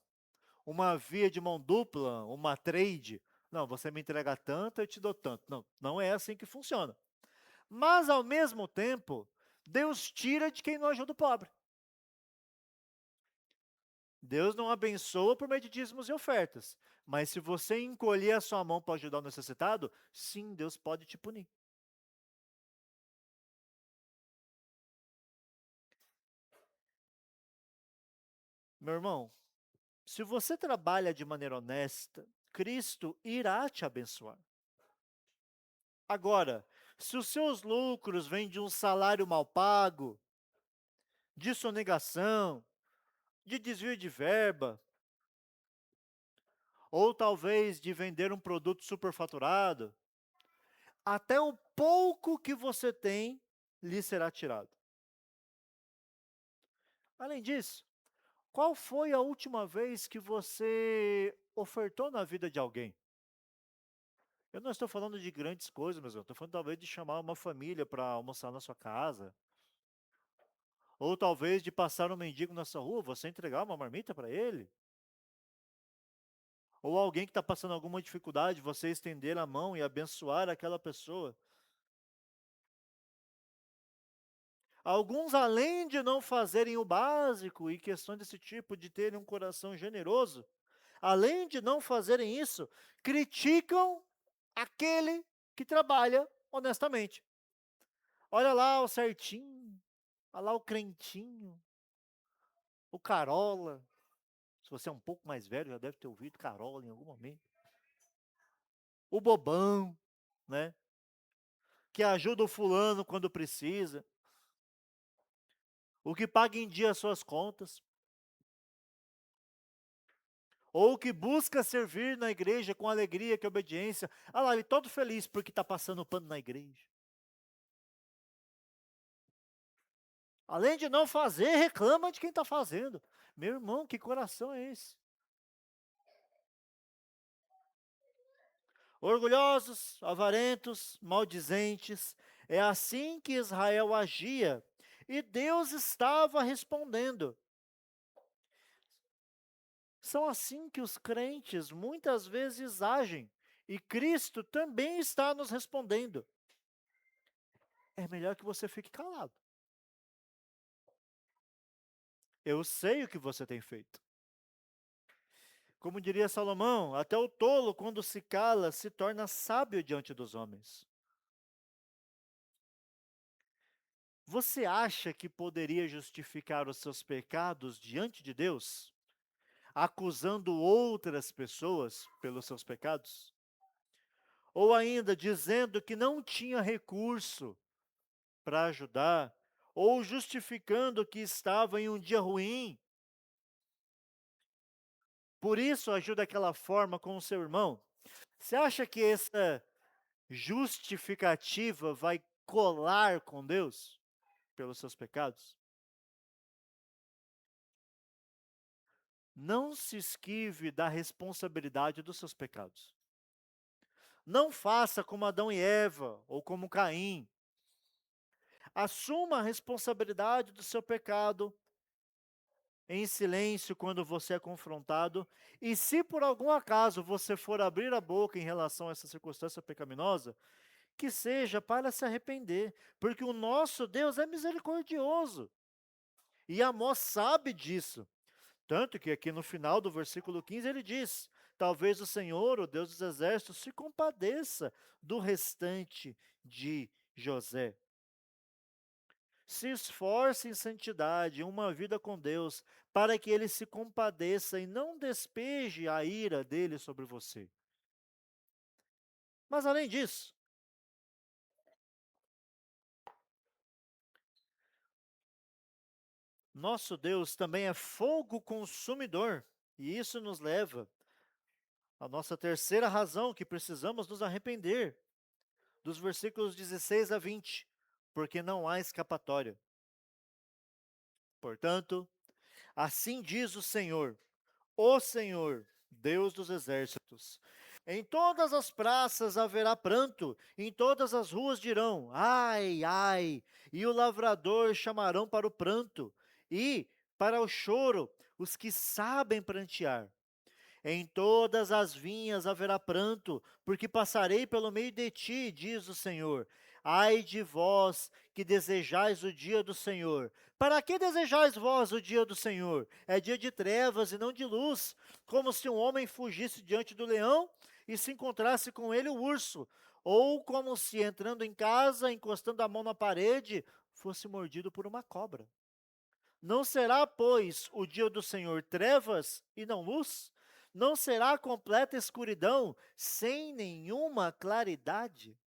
via de mão dupla, uma trade. Não, você me entrega tanto, eu te dou tanto. Não, não é assim que funciona. Mas, ao mesmo tempo, Deus tira de quem não ajuda o pobre. Deus não abençoa por meio de dízimos e ofertas. Mas se você encolher a sua mão para ajudar o necessitado, sim, Deus pode te punir. Meu irmão, se você trabalha de maneira honesta, Cristo irá te abençoar. Agora, se os seus lucros vêm de um salário mal pago, de sonegação, de desvio de verba, ou talvez de vender um produto superfaturado, até o pouco que você tem lhe será tirado. Além disso, qual foi a última vez que você ofertou na vida de alguém? Eu não estou falando de grandes coisas, mas eu estou falando talvez de chamar uma família para almoçar na sua casa. Ou talvez de passar um mendigo na sua rua, você entregar uma marmita para ele. Ou alguém que está passando alguma dificuldade, você estender a mão e abençoar aquela pessoa. Alguns, além de não fazerem o básico e questões desse tipo, de terem um coração generoso, além de não fazerem isso, criticam aquele que trabalha honestamente. Olha lá o certinho, olha lá o crentinho, o carola. Se você é um pouco mais velho, já deve ter ouvido carola em algum momento. O bobão, né? Que ajuda o fulano quando precisa. O que paga em dia as suas contas. Ou que busca servir na igreja com alegria, e obediência. Ah lá, ele todo feliz porque está passando pano na igreja. Além de não fazer, reclama de quem está fazendo. Meu irmão, que coração é esse? Orgulhosos, avarentos, maldizentes. É assim que Israel agia. E Deus estava respondendo. São assim que os crentes muitas vezes agem. E Cristo também está nos respondendo. É melhor que você fique calado. Eu sei o que você tem feito. Como diria Salomão, até o tolo, quando se cala, se torna sábio diante dos homens. Você acha que poderia justificar os seus pecados diante de Deus, acusando outras pessoas pelos seus pecados? Ou ainda dizendo que não tinha recurso para ajudar, ou justificando que estava em um dia ruim? Por isso ajuda daquela forma com o seu irmão? Você acha que essa justificativa vai colar com Deus pelos seus pecados? Não se esquive da responsabilidade dos seus pecados. Não faça como Adão e Eva ou como Caim. Assuma a responsabilidade do seu pecado em silêncio quando você é confrontado. E se por algum acaso você for abrir a boca em relação a essa circunstância pecaminosa, que seja para se arrepender, porque o nosso Deus é misericordioso. E Amós sabe disso. Tanto que aqui no final do versículo 15 ele diz: talvez o Senhor, o Deus dos exércitos, se compadeça do restante de José. Se esforce em santidade, em uma vida com Deus, para que ele se compadeça e não despeje a ira dele sobre você. Mas além disso, Nosso Deus também é fogo consumidor. E isso nos leva à nossa terceira razão que precisamos nos arrepender. Dos versículos 16 a 20. Porque não há escapatória. Portanto, assim diz o Senhor, Deus dos exércitos. Em todas as praças haverá pranto, em todas as ruas dirão, ai, ai, e o lavrador chamarão para o pranto, e para o choro os que sabem prantear. Em todas as vinhas haverá pranto, porque passarei pelo meio de ti, diz o Senhor. Ai de vós que desejais o dia do Senhor. Para que desejais vós o dia do Senhor? É dia de trevas e não de luz, como se um homem fugisse diante do leão e se encontrasse com ele o urso, ou como se entrando em casa, encostando a mão na parede, fosse mordido por uma cobra. Não será, pois, o dia do Senhor trevas e não luz? Não será completa escuridão, sem nenhuma claridade?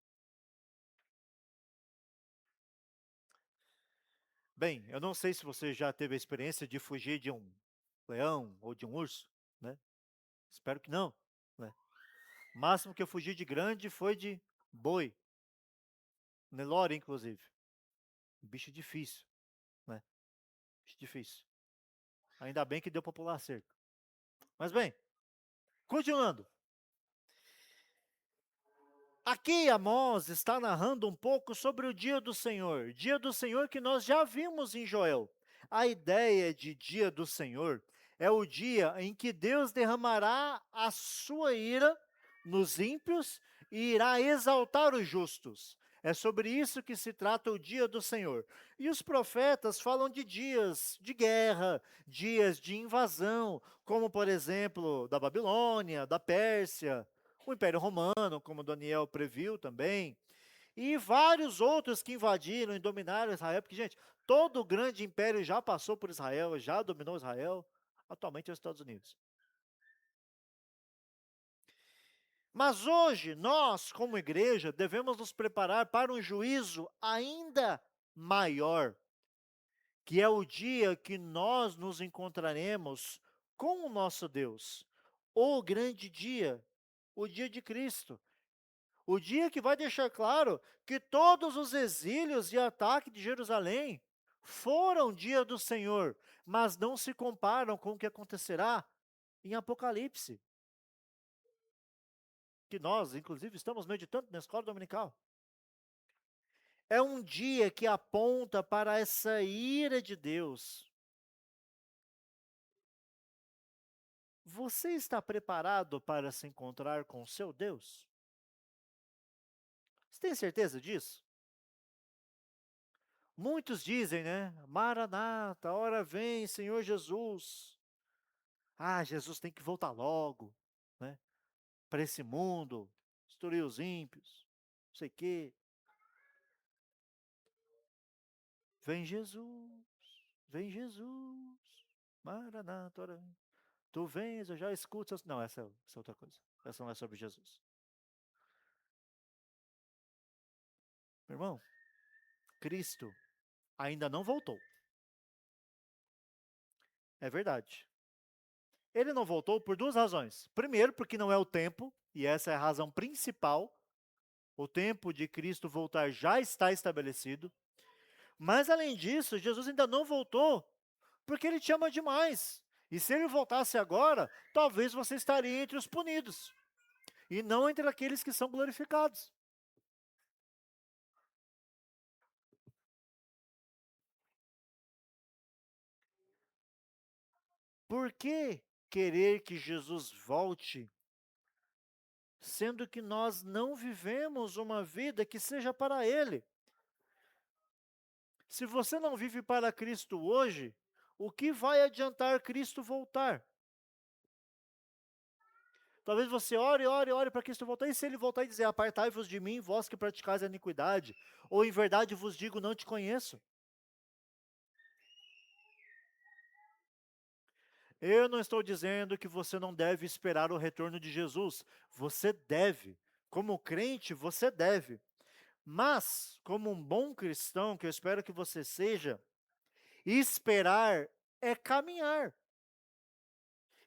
Bem, eu não sei se você já teve a experiência de fugir de um leão ou de um urso, né? Espero que não, né? O máximo que eu fugi de grande foi de boi, Nelore, inclusive. Bicho difícil, né? Bicho difícil. Ainda bem que deu para pular a cerca. Mas bem, continuando. Aqui Amós está narrando um pouco sobre o dia do Senhor que nós já vimos em Joel. A ideia de dia do Senhor é o dia em que Deus derramará a sua ira nos ímpios e irá exaltar os justos. É sobre isso que se trata o dia do Senhor. E os profetas falam de dias de guerra, dias de invasão, como por exemplo da Babilônia, da Pérsia, o Império Romano, como Daniel previu também, e vários outros que invadiram e dominaram Israel, porque, gente, todo grande império já passou por Israel, já dominou Israel, atualmente é os Estados Unidos. Mas hoje, nós, como igreja, devemos nos preparar para um juízo ainda maior, que é o dia que nós nos encontraremos com o nosso Deus, o grande dia, o dia de Cristo. O dia que vai deixar claro que todos os exílios e ataques de Jerusalém foram dia do Senhor, mas não se comparam com o que acontecerá em Apocalipse, que nós, inclusive, estamos meditando na escola dominical. É um dia que aponta para essa ira de Deus. Você está preparado para se encontrar com o seu Deus? Você tem certeza disso? Muitos dizem, né? Maranata, hora vem, Senhor Jesus. Ah, Jesus tem que voltar logo, né? Para esse mundo, destruir os ímpios, não sei o quê. Vem Jesus, vem Jesus. Maranata, hora vem. Tu vens, eu já escuto. Não, essa é outra coisa. Essa não é sobre Jesus. Meu irmão, Cristo ainda não voltou. É verdade. Ele não voltou por duas razões. Primeiro, porque não é o tempo, e essa é a razão principal. O tempo de Cristo voltar já está estabelecido. Mas, além disso, Jesus ainda não voltou, porque Ele te ama demais. E se Ele voltasse agora, talvez você estaria entre os punidos, e não entre aqueles que são glorificados. Por que querer que Jesus volte, sendo que nós não vivemos uma vida que seja para Ele? Se você não vive para Cristo hoje, o que vai adiantar Cristo voltar? Talvez você ore para Cristo voltar, e se Ele voltar e dizer, apartai-vos de mim, vós que praticais a iniquidade, ou em verdade vos digo, não te conheço. Eu não estou dizendo que você não deve esperar o retorno de Jesus, você deve, como crente você deve, mas, como um bom cristão, que eu espero que você seja, Esperar é caminhar.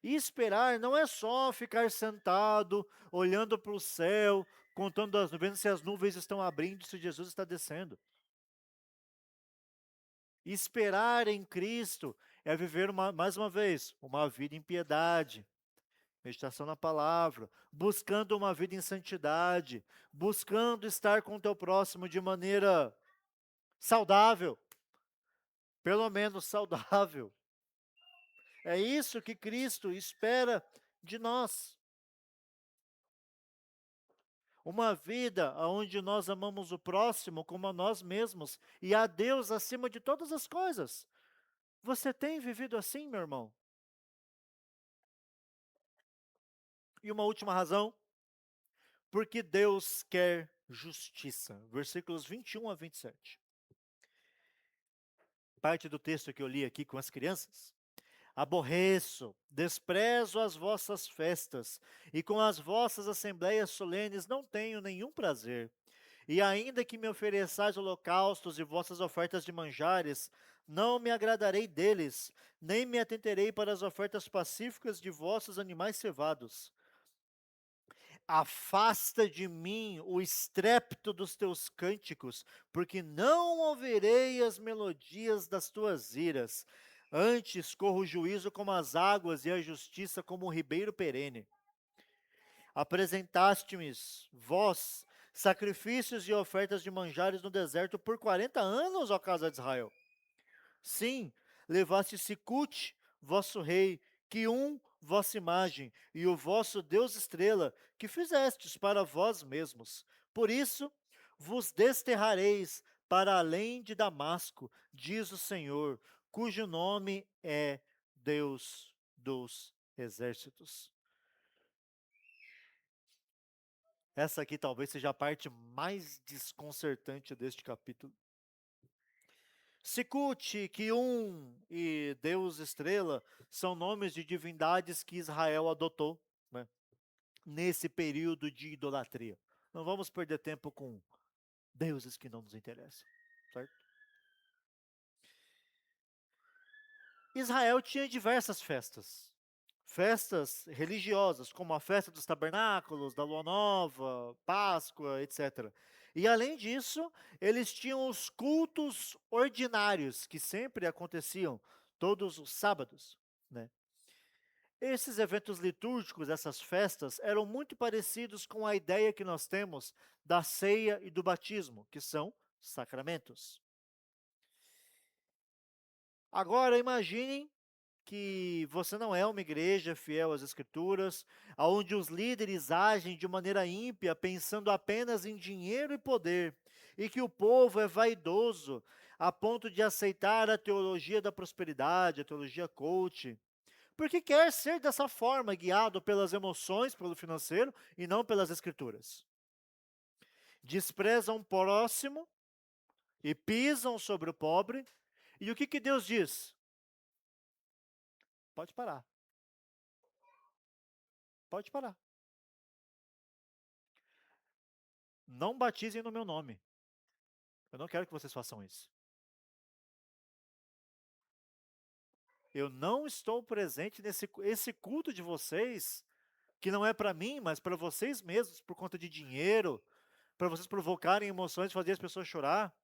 E esperar não é só ficar sentado, olhando para o céu, contando as nuvens, se as nuvens estão abrindo, se Jesus está descendo. Esperar em Cristo é viver, mais uma vez, uma vida em piedade, meditação na palavra, buscando uma vida em santidade, buscando estar com o teu próximo de maneira saudável, pelo menos saudável. É isso que Cristo espera de nós. Uma vida onde nós amamos o próximo como a nós mesmos e a Deus acima de todas as coisas. Você tem vivido assim, meu irmão? E uma última razão, porque Deus quer justiça. Versículos 21 a 27. Parte do texto que eu li aqui com as crianças. Aborreço, desprezo as vossas festas, e com as vossas assembleias solenes não tenho nenhum prazer. E ainda que me ofereçais holocaustos e vossas ofertas de manjares, não me agradarei deles, nem me atenterei para as ofertas pacíficas de vossos animais cevados. Afasta de mim o estrépito dos teus cânticos, porque não ouvirei as melodias das tuas iras. Antes corra o juízo como as águas e a justiça como um ribeiro perene. Apresentaste-me, vós, sacrifícios e ofertas de manjares no deserto por 40 anos, ó casa de Israel. Sim, levaste Sicute, vosso rei, Quium, vossa imagem, e o vosso Deus estrela, que fizestes para vós mesmos. Por isso vos desterrareis para além de Damasco, diz o Senhor, cujo nome é Deus dos exércitos. Essa aqui talvez seja a parte mais desconcertante deste capítulo. Sicute, Quium e Deus Estrela são nomes de divindades que Israel adotou, né, nesse período de idolatria. Não vamos perder tempo com deuses que não nos interessam, certo? Israel tinha diversas festas. Festas religiosas, como a festa dos tabernáculos, da lua nova, Páscoa, etc. E além disso, eles tinham os cultos ordinários, que sempre aconteciam todos os sábados, né? Esses eventos litúrgicos, essas festas, eram muito parecidos com a ideia que nós temos da ceia e do batismo, que são sacramentos. Agora, imaginem que você não é uma igreja fiel às Escrituras, onde os líderes agem de maneira ímpia, pensando apenas em dinheiro e poder, e que o povo é vaidoso, a ponto de aceitar a teologia da prosperidade, a teologia coach, porque quer ser dessa forma, guiado pelas emoções, pelo financeiro, e não pelas Escrituras. Desprezam o próximo e pisam sobre o pobre, e o que Deus diz? Pode parar. Pode parar. Não batizem no meu nome. Eu não quero que vocês façam isso. Eu não estou presente esse culto de vocês, que não é para mim, mas para vocês mesmos, por conta de dinheiro, para vocês provocarem emoções, fazer as pessoas chorar.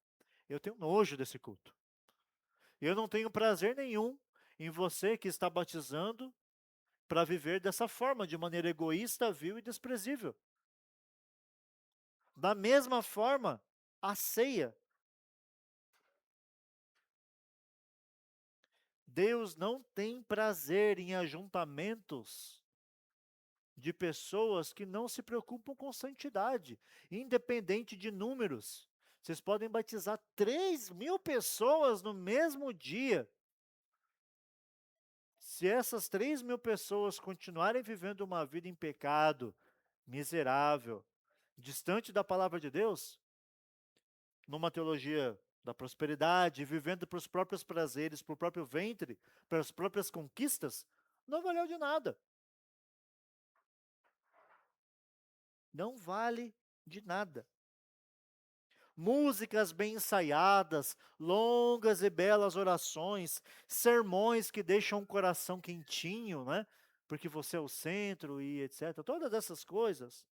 Eu tenho nojo desse culto. Eu não tenho prazer nenhum em você que está batizando para viver dessa forma, de maneira egoísta, vil e desprezível. Da mesma forma, a ceia. Deus não tem prazer em ajuntamentos de pessoas que não se preocupam com santidade, independente de números. Vocês podem batizar 3.000 pessoas no mesmo dia. Se essas 3.000 pessoas continuarem vivendo uma vida em pecado, miserável, distante da palavra de Deus, numa teologia da prosperidade, vivendo para os próprios prazeres, para o próprio ventre, para as próprias conquistas, não valeu de nada. Não vale de nada. músicas bem ensaiadas, longas e belas orações, sermões que deixam o coração quentinho, né? Porque você é o centro e etc. Todas essas coisas.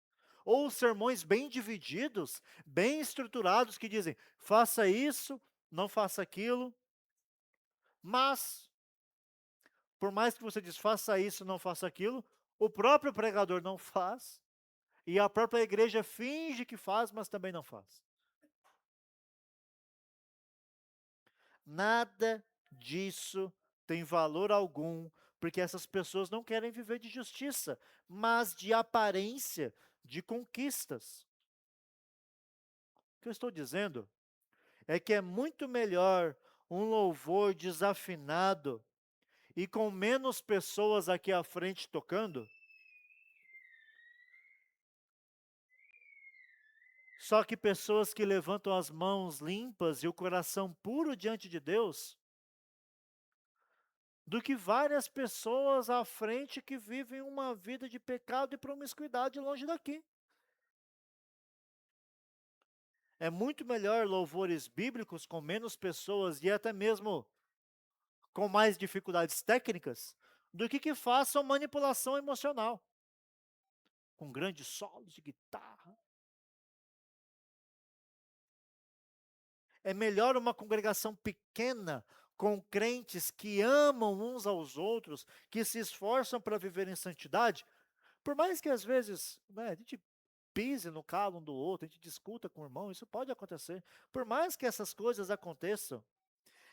Ou sermões bem divididos, bem estruturados, que dizem: faça isso, não faça aquilo. Mas, por mais que você diz faça isso, não faça aquilo, o próprio pregador não faz, e a própria igreja finge que faz, mas também não faz. Nada disso tem valor algum, porque essas pessoas não querem viver de justiça, mas de aparência, de conquistas. O que eu estou dizendo é que é muito melhor um louvor desafinado e com menos pessoas aqui à frente tocando, só que pessoas que levantam as mãos limpas e o coração puro diante de Deus, do que várias pessoas à frente que vivem uma vida de pecado e promiscuidade longe daqui. É muito melhor louvores bíblicos com menos pessoas e até mesmo com mais dificuldades técnicas, do que façam manipulação emocional, com grandes solos de guitarra. É melhor uma congregação pequena, com crentes que amam uns aos outros, que se esforçam para viver em santidade, por mais que às vezes, né, a gente pise no calo um do outro, a gente discuta com o irmão, isso pode acontecer. Por mais que essas coisas aconteçam,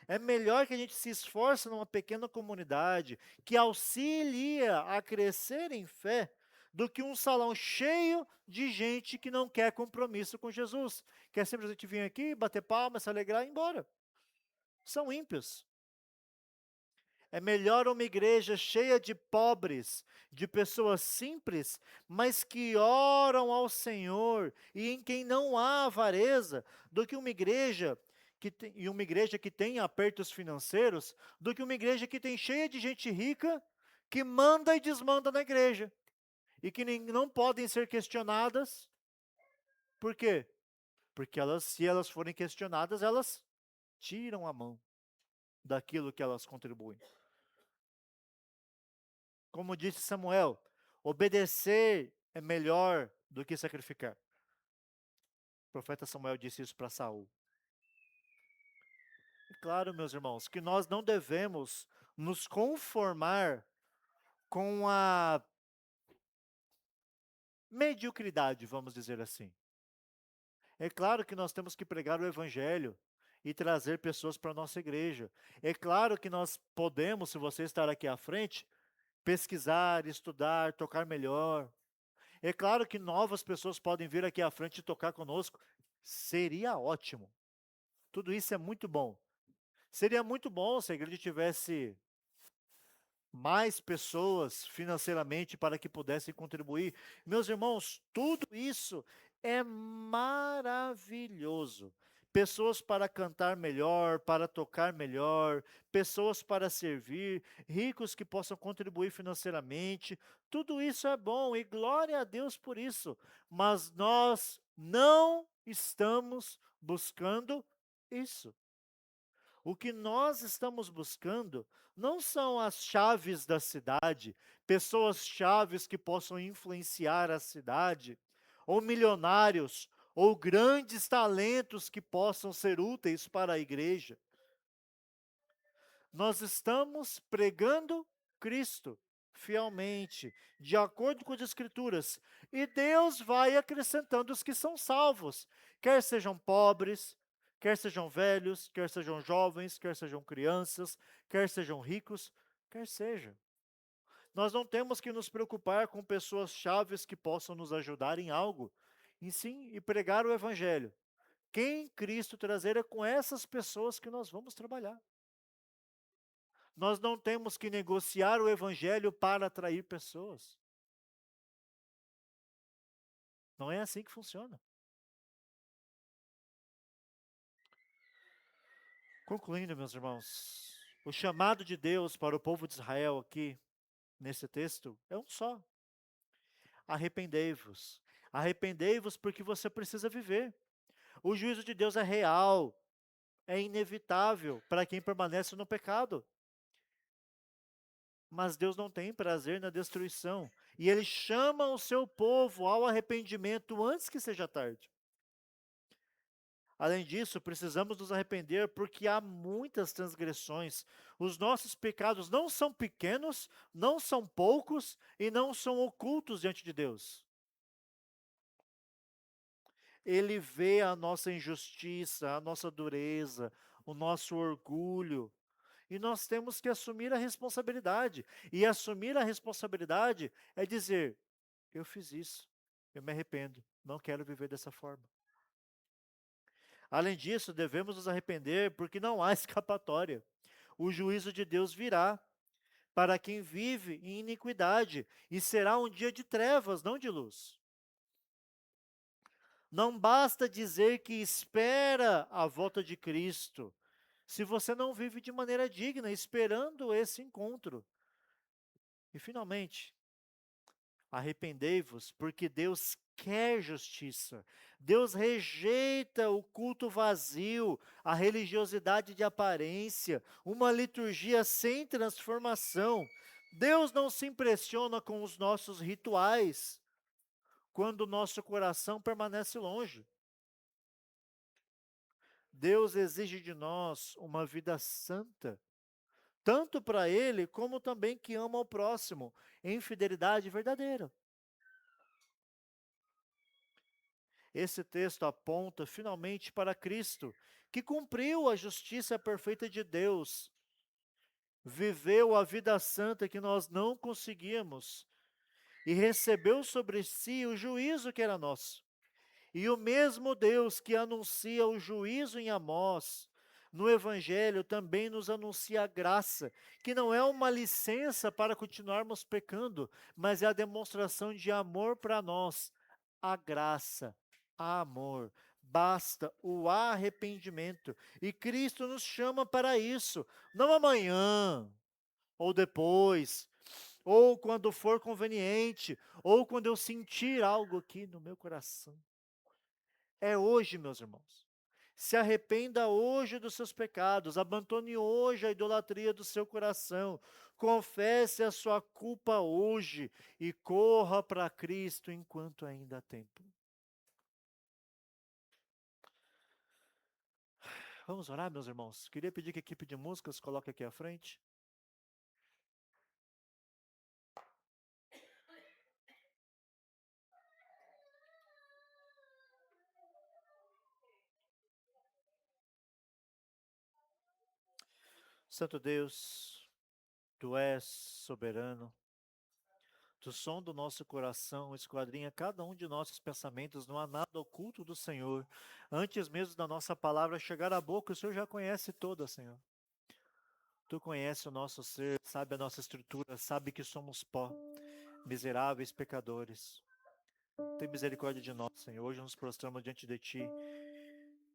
é melhor que a gente se esforce numa pequena comunidade que auxilia a crescer em fé, do que um salão cheio de gente que não quer compromisso com Jesus. Quer simplesmente vir aqui, bater palma, se alegrar e ir embora. São ímpios. É melhor uma igreja cheia de pobres, de pessoas simples, mas que oram ao Senhor e em quem não há avareza, do que uma igreja uma igreja que tem apertos financeiros, do que uma igreja que tem cheia de gente rica que manda e desmanda na igreja e que não podem ser questionadas. Por quê? Porque se elas forem questionadas, elas tiram a mão daquilo que elas contribuem. Como disse Samuel, obedecer é melhor do que sacrificar. O profeta Samuel disse isso para Saul. E claro, meus irmãos, que nós não devemos nos conformar com a mediocridade, vamos dizer assim. É claro que nós temos que pregar o evangelho e trazer pessoas para a nossa igreja. É claro que nós podemos, se você estar aqui à frente, pesquisar, estudar, tocar melhor. É claro que novas pessoas podem vir aqui à frente e tocar conosco. Seria ótimo. Tudo isso é muito bom. Seria muito bom se a igreja tivesse mais pessoas financeiramente para que pudessem contribuir. Meus irmãos, tudo isso é maravilhoso. Pessoas para cantar melhor, para tocar melhor, pessoas para servir, ricos que possam contribuir financeiramente. Tudo isso é bom e glória a Deus por isso. Mas nós não estamos buscando isso. O que nós estamos buscando não são as chaves da cidade, pessoas chaves que possam influenciar a cidade, ou milionários, ou grandes talentos que possam ser úteis para a igreja. Nós estamos pregando Cristo fielmente, de acordo com as Escrituras, e Deus vai acrescentando os que são salvos, quer sejam pobres, quer sejam velhos, quer sejam jovens, quer sejam crianças, quer sejam ricos, quer seja. Nós não temos que nos preocupar com pessoas chaves que possam nos ajudar em algo, e sim, e pregar o Evangelho. Quem Cristo trazer é com essas pessoas que nós vamos trabalhar. Nós não temos que negociar o evangelho para atrair pessoas. Não é assim que funciona. Concluindo, meus irmãos, o chamado de Deus para o povo de Israel aqui, nesse texto, é um só. Arrependei-vos. Arrependei-vos porque você precisa viver. O juízo de Deus é real, é inevitável para quem permanece no pecado. Mas Deus não tem prazer na destruição. E Ele chama o seu povo ao arrependimento antes que seja tarde. Além disso, precisamos nos arrepender porque há muitas transgressões. Os nossos pecados não são pequenos, não são poucos e não são ocultos diante de Deus. Ele vê a nossa injustiça, a nossa dureza, o nosso orgulho. E nós temos que assumir a responsabilidade. E assumir a responsabilidade é dizer: eu fiz isso, eu me arrependo, não quero viver dessa forma. Além disso, devemos nos arrepender porque não há escapatória. O juízo de Deus virá para quem vive em iniquidade, e será um dia de trevas, não de luz. Não basta dizer que espera a volta de Cristo, se você não vive de maneira digna, esperando esse encontro. E finalmente, arrependei-vos, porque Deus quer justiça. Deus rejeita o culto vazio, a religiosidade de aparência, uma liturgia sem transformação. Deus não se impressiona com os nossos rituais, quando o nosso coração permanece longe. Deus exige de nós uma vida santa, tanto para Ele, como também que ama o próximo, em fidelidade verdadeira. Esse texto aponta finalmente para Cristo, que cumpriu a justiça perfeita de Deus, viveu a vida santa que nós não conseguíamos e recebeu sobre si o juízo que era nosso. E o mesmo Deus que anuncia o juízo em Amós, no Evangelho também nos anuncia a graça, que não é uma licença para continuarmos pecando, mas é a demonstração de amor para nós. A graça, amor, basta o arrependimento. E Cristo nos chama para isso, não amanhã, ou depois, ou quando for conveniente, ou quando eu sentir algo aqui no meu coração. É hoje, meus irmãos. Se arrependa hoje dos seus pecados, abandone hoje a idolatria do seu coração, confesse a sua culpa hoje e corra para Cristo enquanto ainda há tempo. Vamos orar, meus irmãos? Queria pedir que a equipe de músicas coloque aqui à frente. Santo Deus, Tu és soberano. Tu sonda o nosso coração, esquadrinha cada um de nossos pensamentos, não há nada oculto do Senhor. Antes mesmo da nossa palavra chegar à boca, o Senhor já conhece toda, Senhor. Tu conhece o nosso ser, sabe a nossa estrutura, sabe que somos pó, miseráveis pecadores. Tem misericórdia de nós, Senhor. Hoje nos prostramos diante de Ti.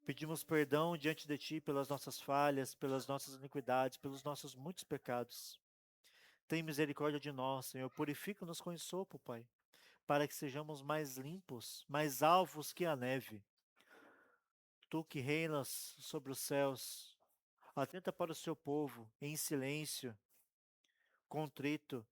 Pedimos perdão diante de Ti pelas nossas falhas, pelas nossas iniquidades, pelos nossos muitos pecados. Tem misericórdia de nós, Senhor. Purifica-nos com ensopo, Pai, para que sejamos mais limpos, mais alvos que a neve. Tu que reinas sobre os céus, atenta para o seu povo, em silêncio, contrito,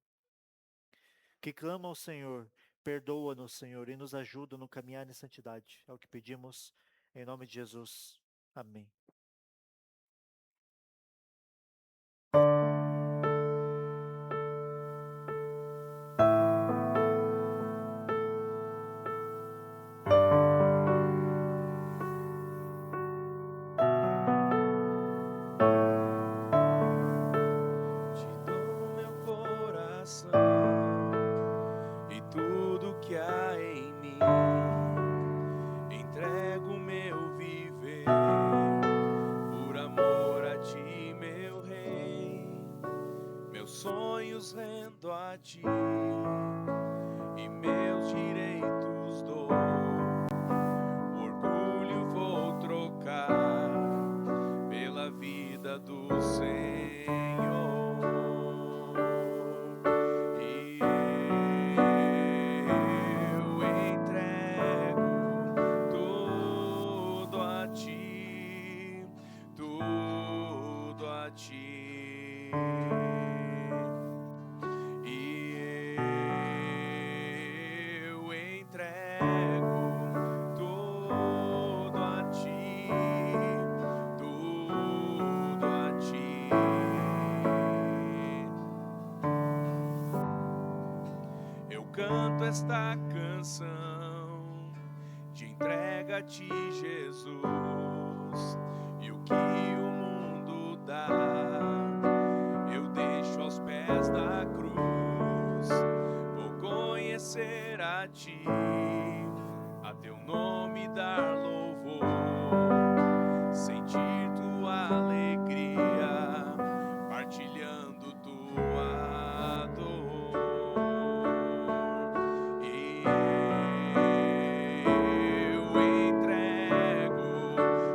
que clama ao Senhor. Perdoa-nos, Senhor, e nos ajuda no caminhar em santidade. É o que pedimos, em nome de Jesus. Amém.
Te dou meu coração e tudo que há em mim. Entrego meu viver por amor a Ti, meu Rei. Meus sonhos rendo a Ti e meus direitos dou. Orgulho vou trocar pela vida do Senhor. E eu entrego tudo a canto esta canção de entrega a ti, Jesus, e o que o mundo dá eu deixo aos pés da cruz. Vou conhecer a ti, a teu nome dar louvor, sentir tua alegria, partilhando tua dor. E eu entrego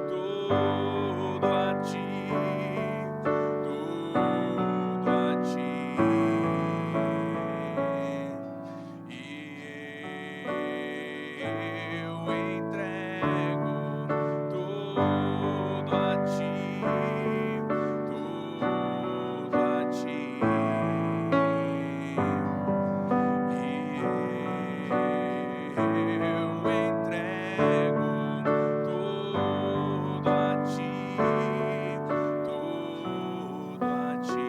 tudo a ti, tudo a ti. E eu entrego tudo a ti, tudo a ti. E eu entrego tudo a ti, tudo a ti.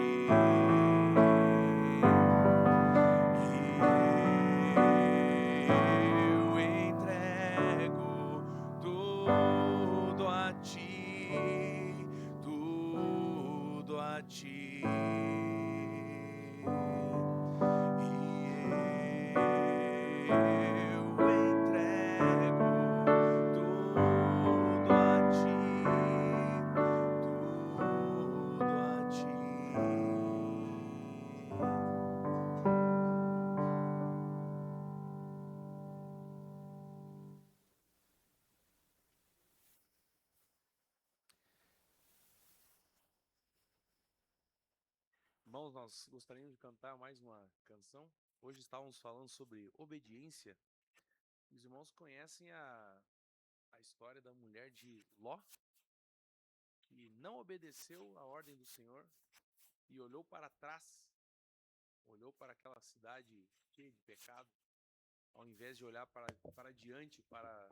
Eu entrego tudo a ti, tudo a ti. Eu entrego tudo a ti, tudo a ti. Irmãos, nós gostaríamos de cantar mais uma canção. Hoje estávamos falando sobre obediência. Os irmãos conhecem a história da mulher de Ló, que não obedeceu à ordem do Senhor e olhou para trás, olhou para aquela cidade cheia de pecado, ao invés de olhar para diante, para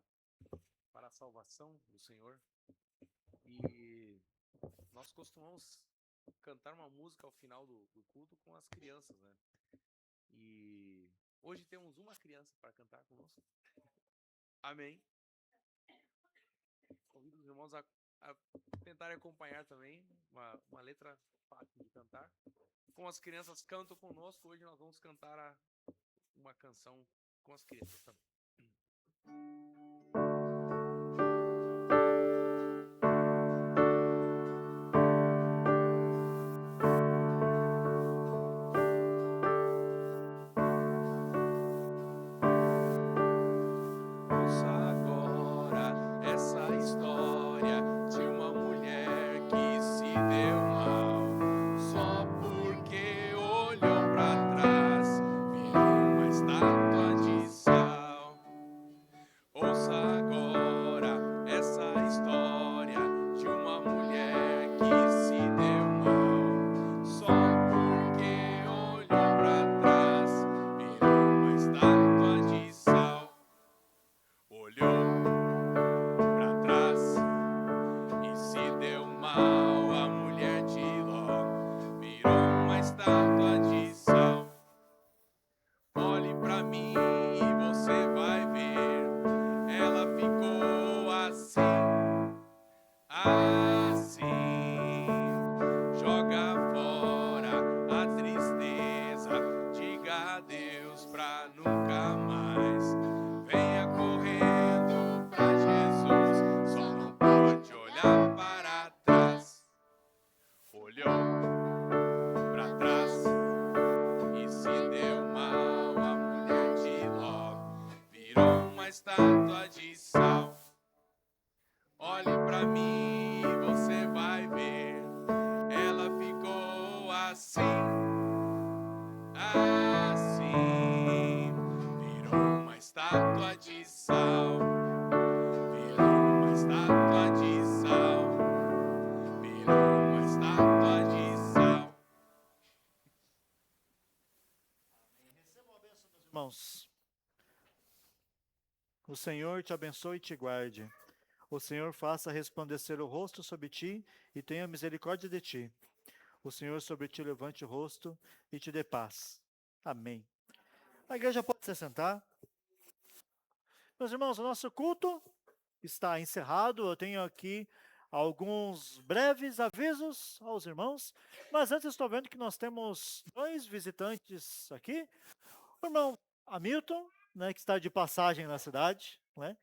a salvação do Senhor. E nós costumamos cantar uma música ao final do culto com as crianças, né? E hoje temos uma criança para cantar conosco. Amém. Convido os irmãos a tentarem acompanhar também uma letra fácil de cantar. Como as crianças cantam conosco, hoje nós vamos cantar uma canção com as crianças também. Ouça agora essa história de uma mulher que se deu mal só porque olhou para trás, virou uma estátua de sal. Ouça agora essa história de uma mulher que se deu mal só porque olhou para trás, virou uma estátua de sal. Olhou para trás e se deu mal. A mulher de Ló virou uma estátua de sal. Olhe para mim e você vai ver, ela ficou assim, assim. Joga fora a tristeza, diga adeus pra nunca mais. Venha correndo pra Jesus, só não pode olhar para trás. Olhou pra trás e se deu mal. A mulher de Ló virou uma estátua de sal. Olhe pra mim e você vai ver, ela ficou assim, assim. Virou uma estátua de sal, virou uma estátua de sal, virou uma estátua de sal.
Receba a bênção dos irmãos. O Senhor te abençoe e te guarde. O Senhor faça resplandecer o rosto sobre ti e tenha misericórdia de ti. O Senhor sobre ti levante o rosto e te dê paz. Amém. A igreja pode se sentar. Meus irmãos, o nosso culto está encerrado. Eu tenho aqui alguns breves avisos aos irmãos, mas antes estou vendo que nós temos 2 visitantes aqui. O irmão Hamilton, né, que está de passagem na cidade, né?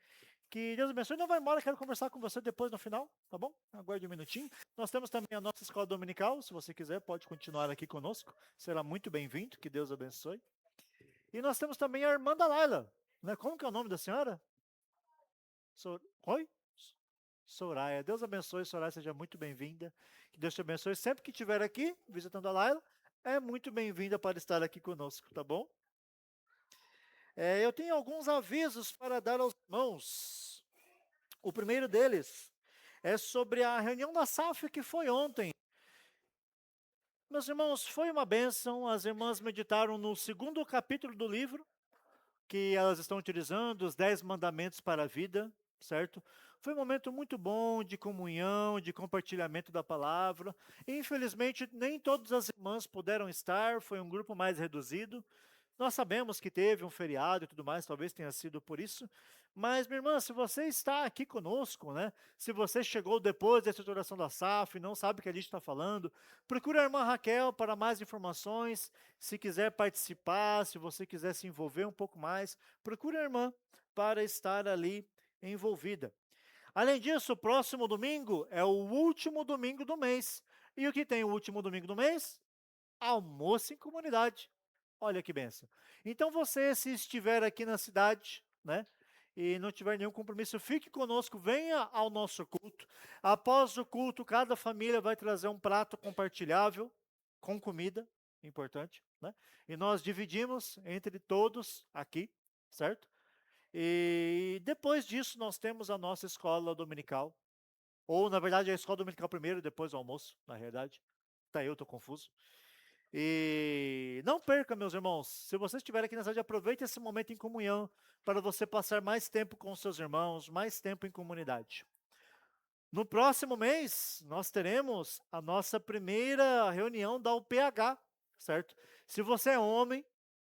Que Deus abençoe. Não vai embora, quero conversar com você depois no final, tá bom? Aguarde um minutinho. Nós temos também a nossa escola dominical, se você quiser, pode continuar aqui conosco. Será muito bem-vindo, que Deus abençoe. E nós temos também a irmã da Laila, né? Como que é o nome da senhora? Oi? Soraya. Deus abençoe, Soraya, seja muito bem-vinda. Que Deus te abençoe. Sempre que estiver aqui, visitando a Laila, é muito bem-vinda para estar aqui conosco, tá bom? Eu tenho alguns avisos para dar aos irmãos. O primeiro deles é sobre a reunião da SAF que foi ontem. Meus irmãos, foi uma bênção. As irmãs meditaram no 2º capítulo do livro, que elas estão utilizando, os 10 mandamentos para a vida, certo? Foi um momento muito bom de comunhão, de compartilhamento da palavra. Infelizmente, nem todas as irmãs puderam estar, foi um grupo mais reduzido. Nós sabemos que teve um feriado e tudo mais, talvez tenha sido por isso. Mas, minha irmã, se você está aqui conosco, né? Se você chegou depois da estruturação da SAF e não sabe o que a gente está falando, procure a irmã Raquel para mais informações. Se quiser participar, se você quiser se envolver um pouco mais, procure a irmã para estar ali envolvida. Além disso, o próximo domingo é o último domingo do mês. E o que tem o último domingo do mês? Almoço em comunidade. Olha que benção. Então você, se estiver aqui na cidade, né, e não tiver nenhum compromisso, fique conosco, venha ao nosso culto. Após o culto, cada família vai trazer um prato compartilhável com comida, importante, né? E nós dividimos entre todos aqui, certo? E depois disso nós temos a nossa escola dominical, ou na verdade a escola dominical primeiro, depois o almoço, na realidade. Tá, eu tô confuso. E não perca, meus irmãos, se você estiver aqui na cidade, aproveite esse momento em comunhão para você passar mais tempo com seus irmãos, mais tempo em comunidade. No próximo mês, nós teremos a nossa primeira reunião da UPH, certo? Se você é homem,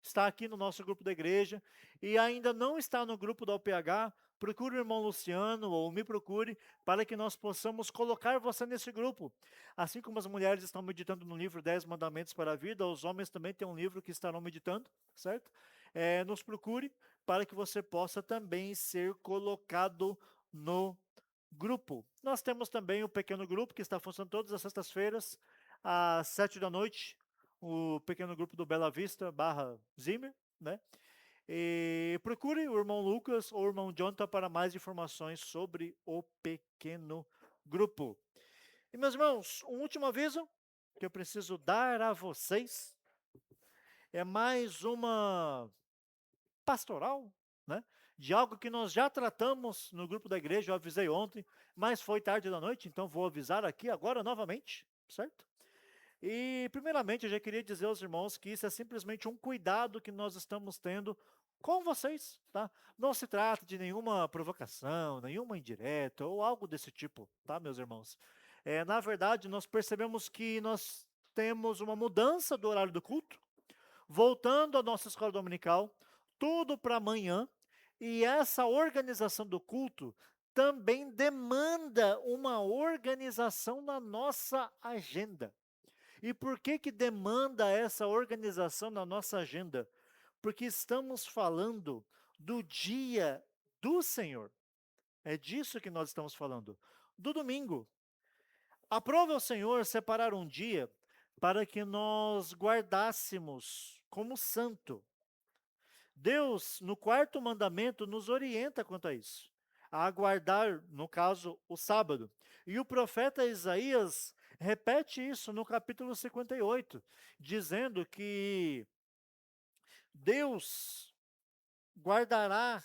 está aqui no nosso grupo da igreja e ainda não está no grupo da UPH, procure o irmão Luciano ou me procure para que nós possamos colocar você nesse grupo. Assim como as mulheres estão meditando no livro 10 Mandamentos para a Vida, os homens também têm um livro que estarão meditando, certo? Nos procure para que você possa também ser colocado no grupo. Nós temos também o pequeno grupo que está funcionando todas as sextas-feiras, às 7 da noite, o pequeno grupo do Bela Vista /Zimmer, né? E procure o irmão Lucas ou o irmão Jonathan para mais informações sobre o pequeno grupo. E meus irmãos, um último aviso que eu preciso dar a vocês é mais uma pastoral, né? De algo que nós já tratamos no grupo da igreja, eu avisei ontem, mas foi tarde da noite, então vou avisar aqui agora novamente, certo? E, primeiramente, eu já queria dizer aos irmãos que isso é simplesmente um cuidado que nós estamos tendo com vocês, tá? Não se trata de nenhuma provocação, nenhuma indireta ou algo desse tipo, tá, meus irmãos? Na verdade, nós percebemos que nós temos uma mudança do horário do culto, voltando à nossa escola dominical, tudo para amanhã, e essa organização do culto também demanda uma organização na nossa agenda. E por que que demanda essa organização na nossa agenda? Porque estamos falando do dia do Senhor. É disso que nós estamos falando. Do domingo. Aprove ao Senhor separar um dia para que nós guardássemos como santo. Deus, no 4º mandamento, nos orienta quanto a isso. A aguardar, no caso, o sábado. E o profeta Isaías repete isso no capítulo 58, dizendo que Deus guardará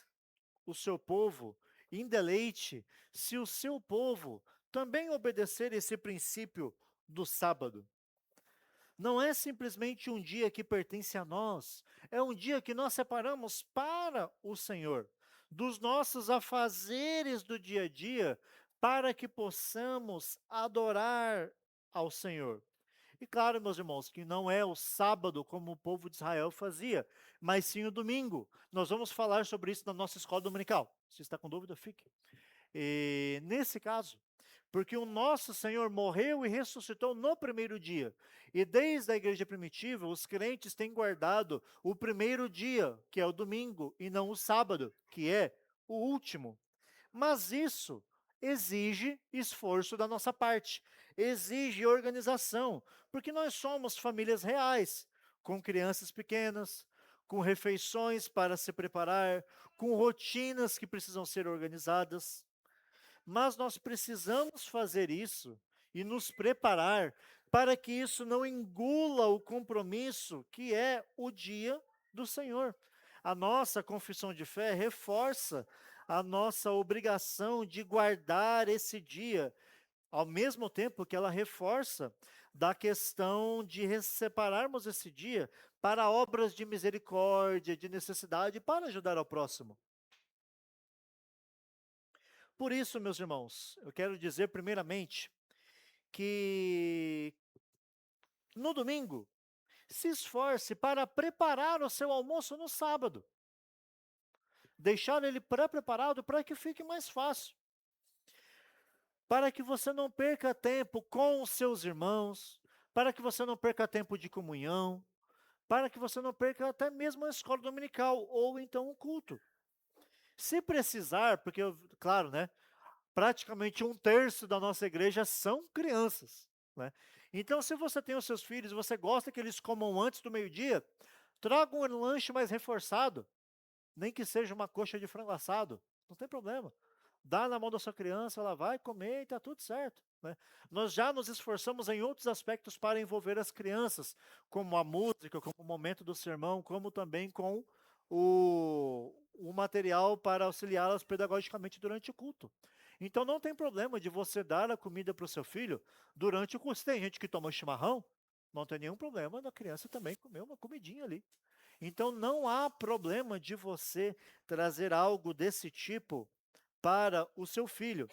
o seu povo em deleite se o seu povo também obedecer esse princípio do sábado. Não é simplesmente um dia que pertence a nós, é um dia que nós separamos para o Senhor, dos nossos afazeres do dia a dia, para que possamos adorar ao Senhor. E claro, meus irmãos, que não é o sábado como o povo de Israel fazia, mas sim o domingo. Nós vamos falar sobre isso na nossa escola dominical. Se está com dúvida, fique. E nesse caso, porque o nosso Senhor morreu e ressuscitou no primeiro dia. E desde a igreja primitiva, os crentes têm guardado o primeiro dia, que é o domingo, e não o sábado, que é o último. Mas isso exige esforço da nossa parte, exige organização, porque nós somos famílias reais, com crianças pequenas, com refeições para se preparar, com rotinas que precisam ser organizadas. Mas nós precisamos fazer isso e nos preparar para que isso não engula o compromisso que é o dia do Senhor. A nossa confissão de fé reforça a nossa obrigação de guardar esse dia, ao mesmo tempo que ela reforça da questão de separarmos esse dia para obras de misericórdia, de necessidade, para ajudar ao próximo. Por isso, meus irmãos, eu quero dizer primeiramente que no domingo se esforce para preparar o seu almoço no sábado. Deixar ele pré-preparado para que fique mais fácil. Para que você não perca tempo com os seus irmãos, para que você não perca tempo de comunhão, para que você não perca até mesmo a escola dominical ou então o culto. Se precisar, porque, claro, né? Praticamente 1/3 da nossa igreja são crianças, né? Então, se você tem os seus filhos e você gosta que eles comam antes do meio-dia, traga um lanche mais reforçado, nem que seja uma coxa de frango assado, não tem problema. Dá na mão da sua criança, ela vai comer e está tudo certo, né? Nós já nos esforçamos em outros aspectos para envolver as crianças, como a música, como o momento do sermão, como também com o material para auxiliá-las pedagogicamente durante o culto. Então não tem problema de você dar a comida para o seu filho durante o curso. Tem gente que toma chimarrão, não tem nenhum problema da criança também comer uma comidinha ali. Então não há problema de você trazer algo desse tipo para o seu filho.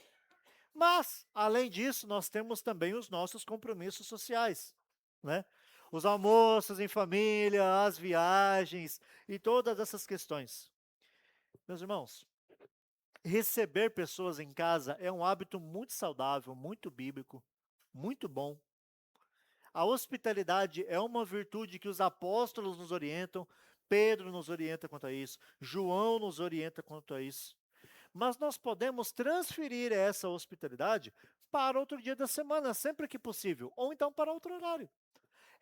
Mas, além disso, nós temos também os nossos compromissos sociais, né? Os almoços em família, as viagens e todas essas questões. Meus irmãos, receber pessoas em casa é um hábito muito saudável, muito bíblico, muito bom. A hospitalidade é uma virtude que os apóstolos nos orientam, Pedro nos orienta quanto a isso, João nos orienta quanto a isso. Mas nós podemos transferir essa hospitalidade para outro dia da semana, sempre que possível, ou então para outro horário.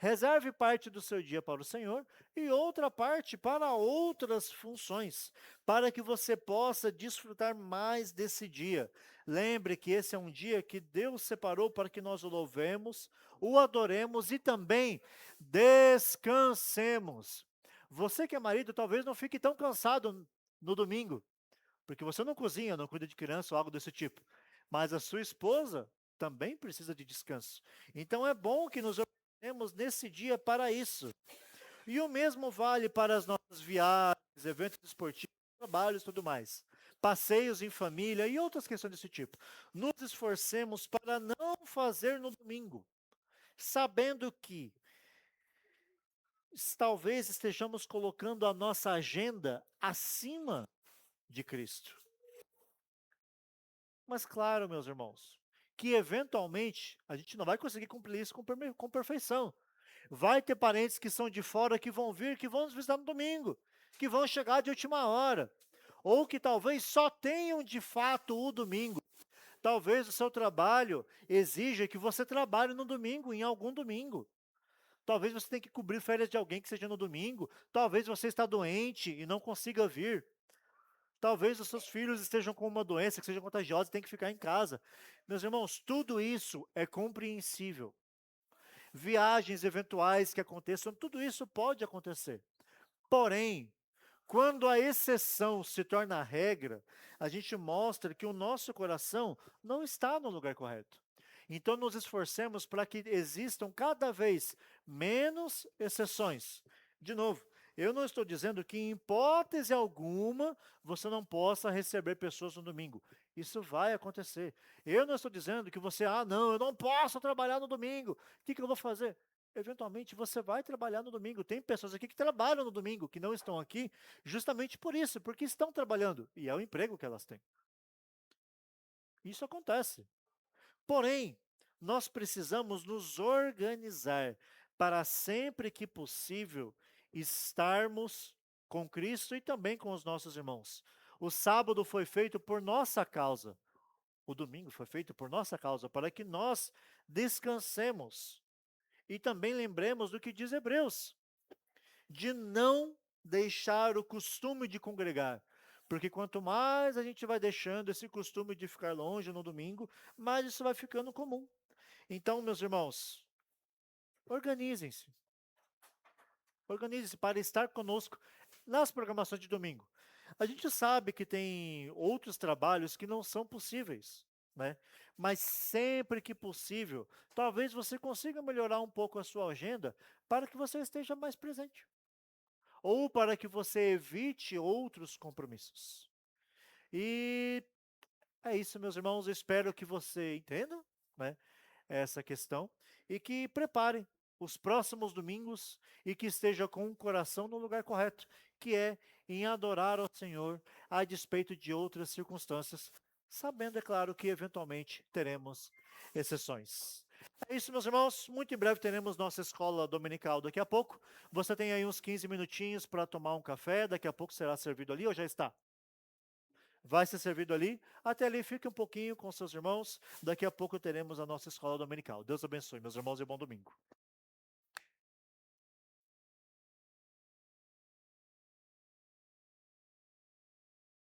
Reserve parte do seu dia para o Senhor e outra parte para outras funções, para que você possa desfrutar mais desse dia. Lembre que esse é um dia que Deus separou para que nós o louvemos, o adoremos e também descansemos. Você que é marido, talvez não fique tão cansado no domingo, porque você não cozinha, não cuida de criança ou algo desse tipo. Mas a sua esposa também precisa de descanso. Então é bom que nos temos nesse dia para isso. E o mesmo vale para as nossas viagens, eventos esportivos, trabalhos e tudo mais. Passeios em família e outras questões desse tipo. Nos esforcemos para não fazer no domingo, sabendo que talvez estejamos colocando a nossa agenda acima de Cristo. Mas claro, meus irmãos, que eventualmente a gente não vai conseguir cumprir isso com perfeição. Vai ter parentes que são de fora que vão vir, que vão nos visitar no domingo, que vão chegar de última hora, ou que talvez só tenham de fato o domingo. Talvez o seu trabalho exija que você trabalhe no domingo, em algum domingo. Talvez você tenha que cobrir férias de alguém que seja no domingo. Talvez você está doente e não consiga vir. Talvez os seus filhos estejam com uma doença que seja contagiosa e tenham que ficar em casa. Meus irmãos, tudo isso é compreensível. Viagens eventuais que aconteçam, tudo isso pode acontecer. Porém, quando a exceção se torna a regra, a gente mostra que o nosso coração não está no lugar correto. Então, nos esforcemos para que existam cada vez menos exceções. De novo, eu não estou dizendo que, em hipótese alguma, você não possa receber pessoas no domingo. Isso vai acontecer. Eu não estou dizendo que você, não, eu não posso trabalhar no domingo. O que eu vou fazer? eventualmente você vai trabalhar no domingo. Tem pessoas aqui que trabalham no domingo, que não estão aqui, justamente por isso, porque estão trabalhando, e é o emprego que elas têm. Isso acontece. Porém, nós precisamos nos organizar para sempre que possível estarmos com Cristo e também com os nossos irmãos. O sábado foi feito por nossa causa. O domingo foi feito por nossa causa, para que nós descansemos. E também lembremos do que diz Hebreus, de não deixar o costume de congregar. Porque quanto mais a gente vai deixando esse costume de ficar longe no domingo, mais isso vai ficando comum. Então, meus irmãos, organizem-se. Organize-se para estar conosco nas programações de domingo. A gente sabe que tem outros trabalhos que não são possíveis, né? Mas sempre que possível, talvez você consiga melhorar um pouco a sua agenda para que você esteja mais presente. Ou para que você evite outros compromissos. E é isso, meus irmãos. Eu espero que você entenda, né, essa questão e que prepare os próximos domingos e que esteja com o coração no lugar correto, que é em adorar ao Senhor a despeito de outras circunstâncias, sabendo, é claro, que eventualmente teremos exceções. É isso, meus irmãos. Muito em breve teremos nossa escola dominical daqui a pouco. Você tem aí uns 15 minutinhos para tomar um café. Daqui a pouco será servido ali ou já está? Vai ser servido ali. Até ali, fique um pouquinho com seus irmãos. Daqui a pouco teremos a nossa escola dominical. Deus abençoe, meus irmãos, e bom domingo.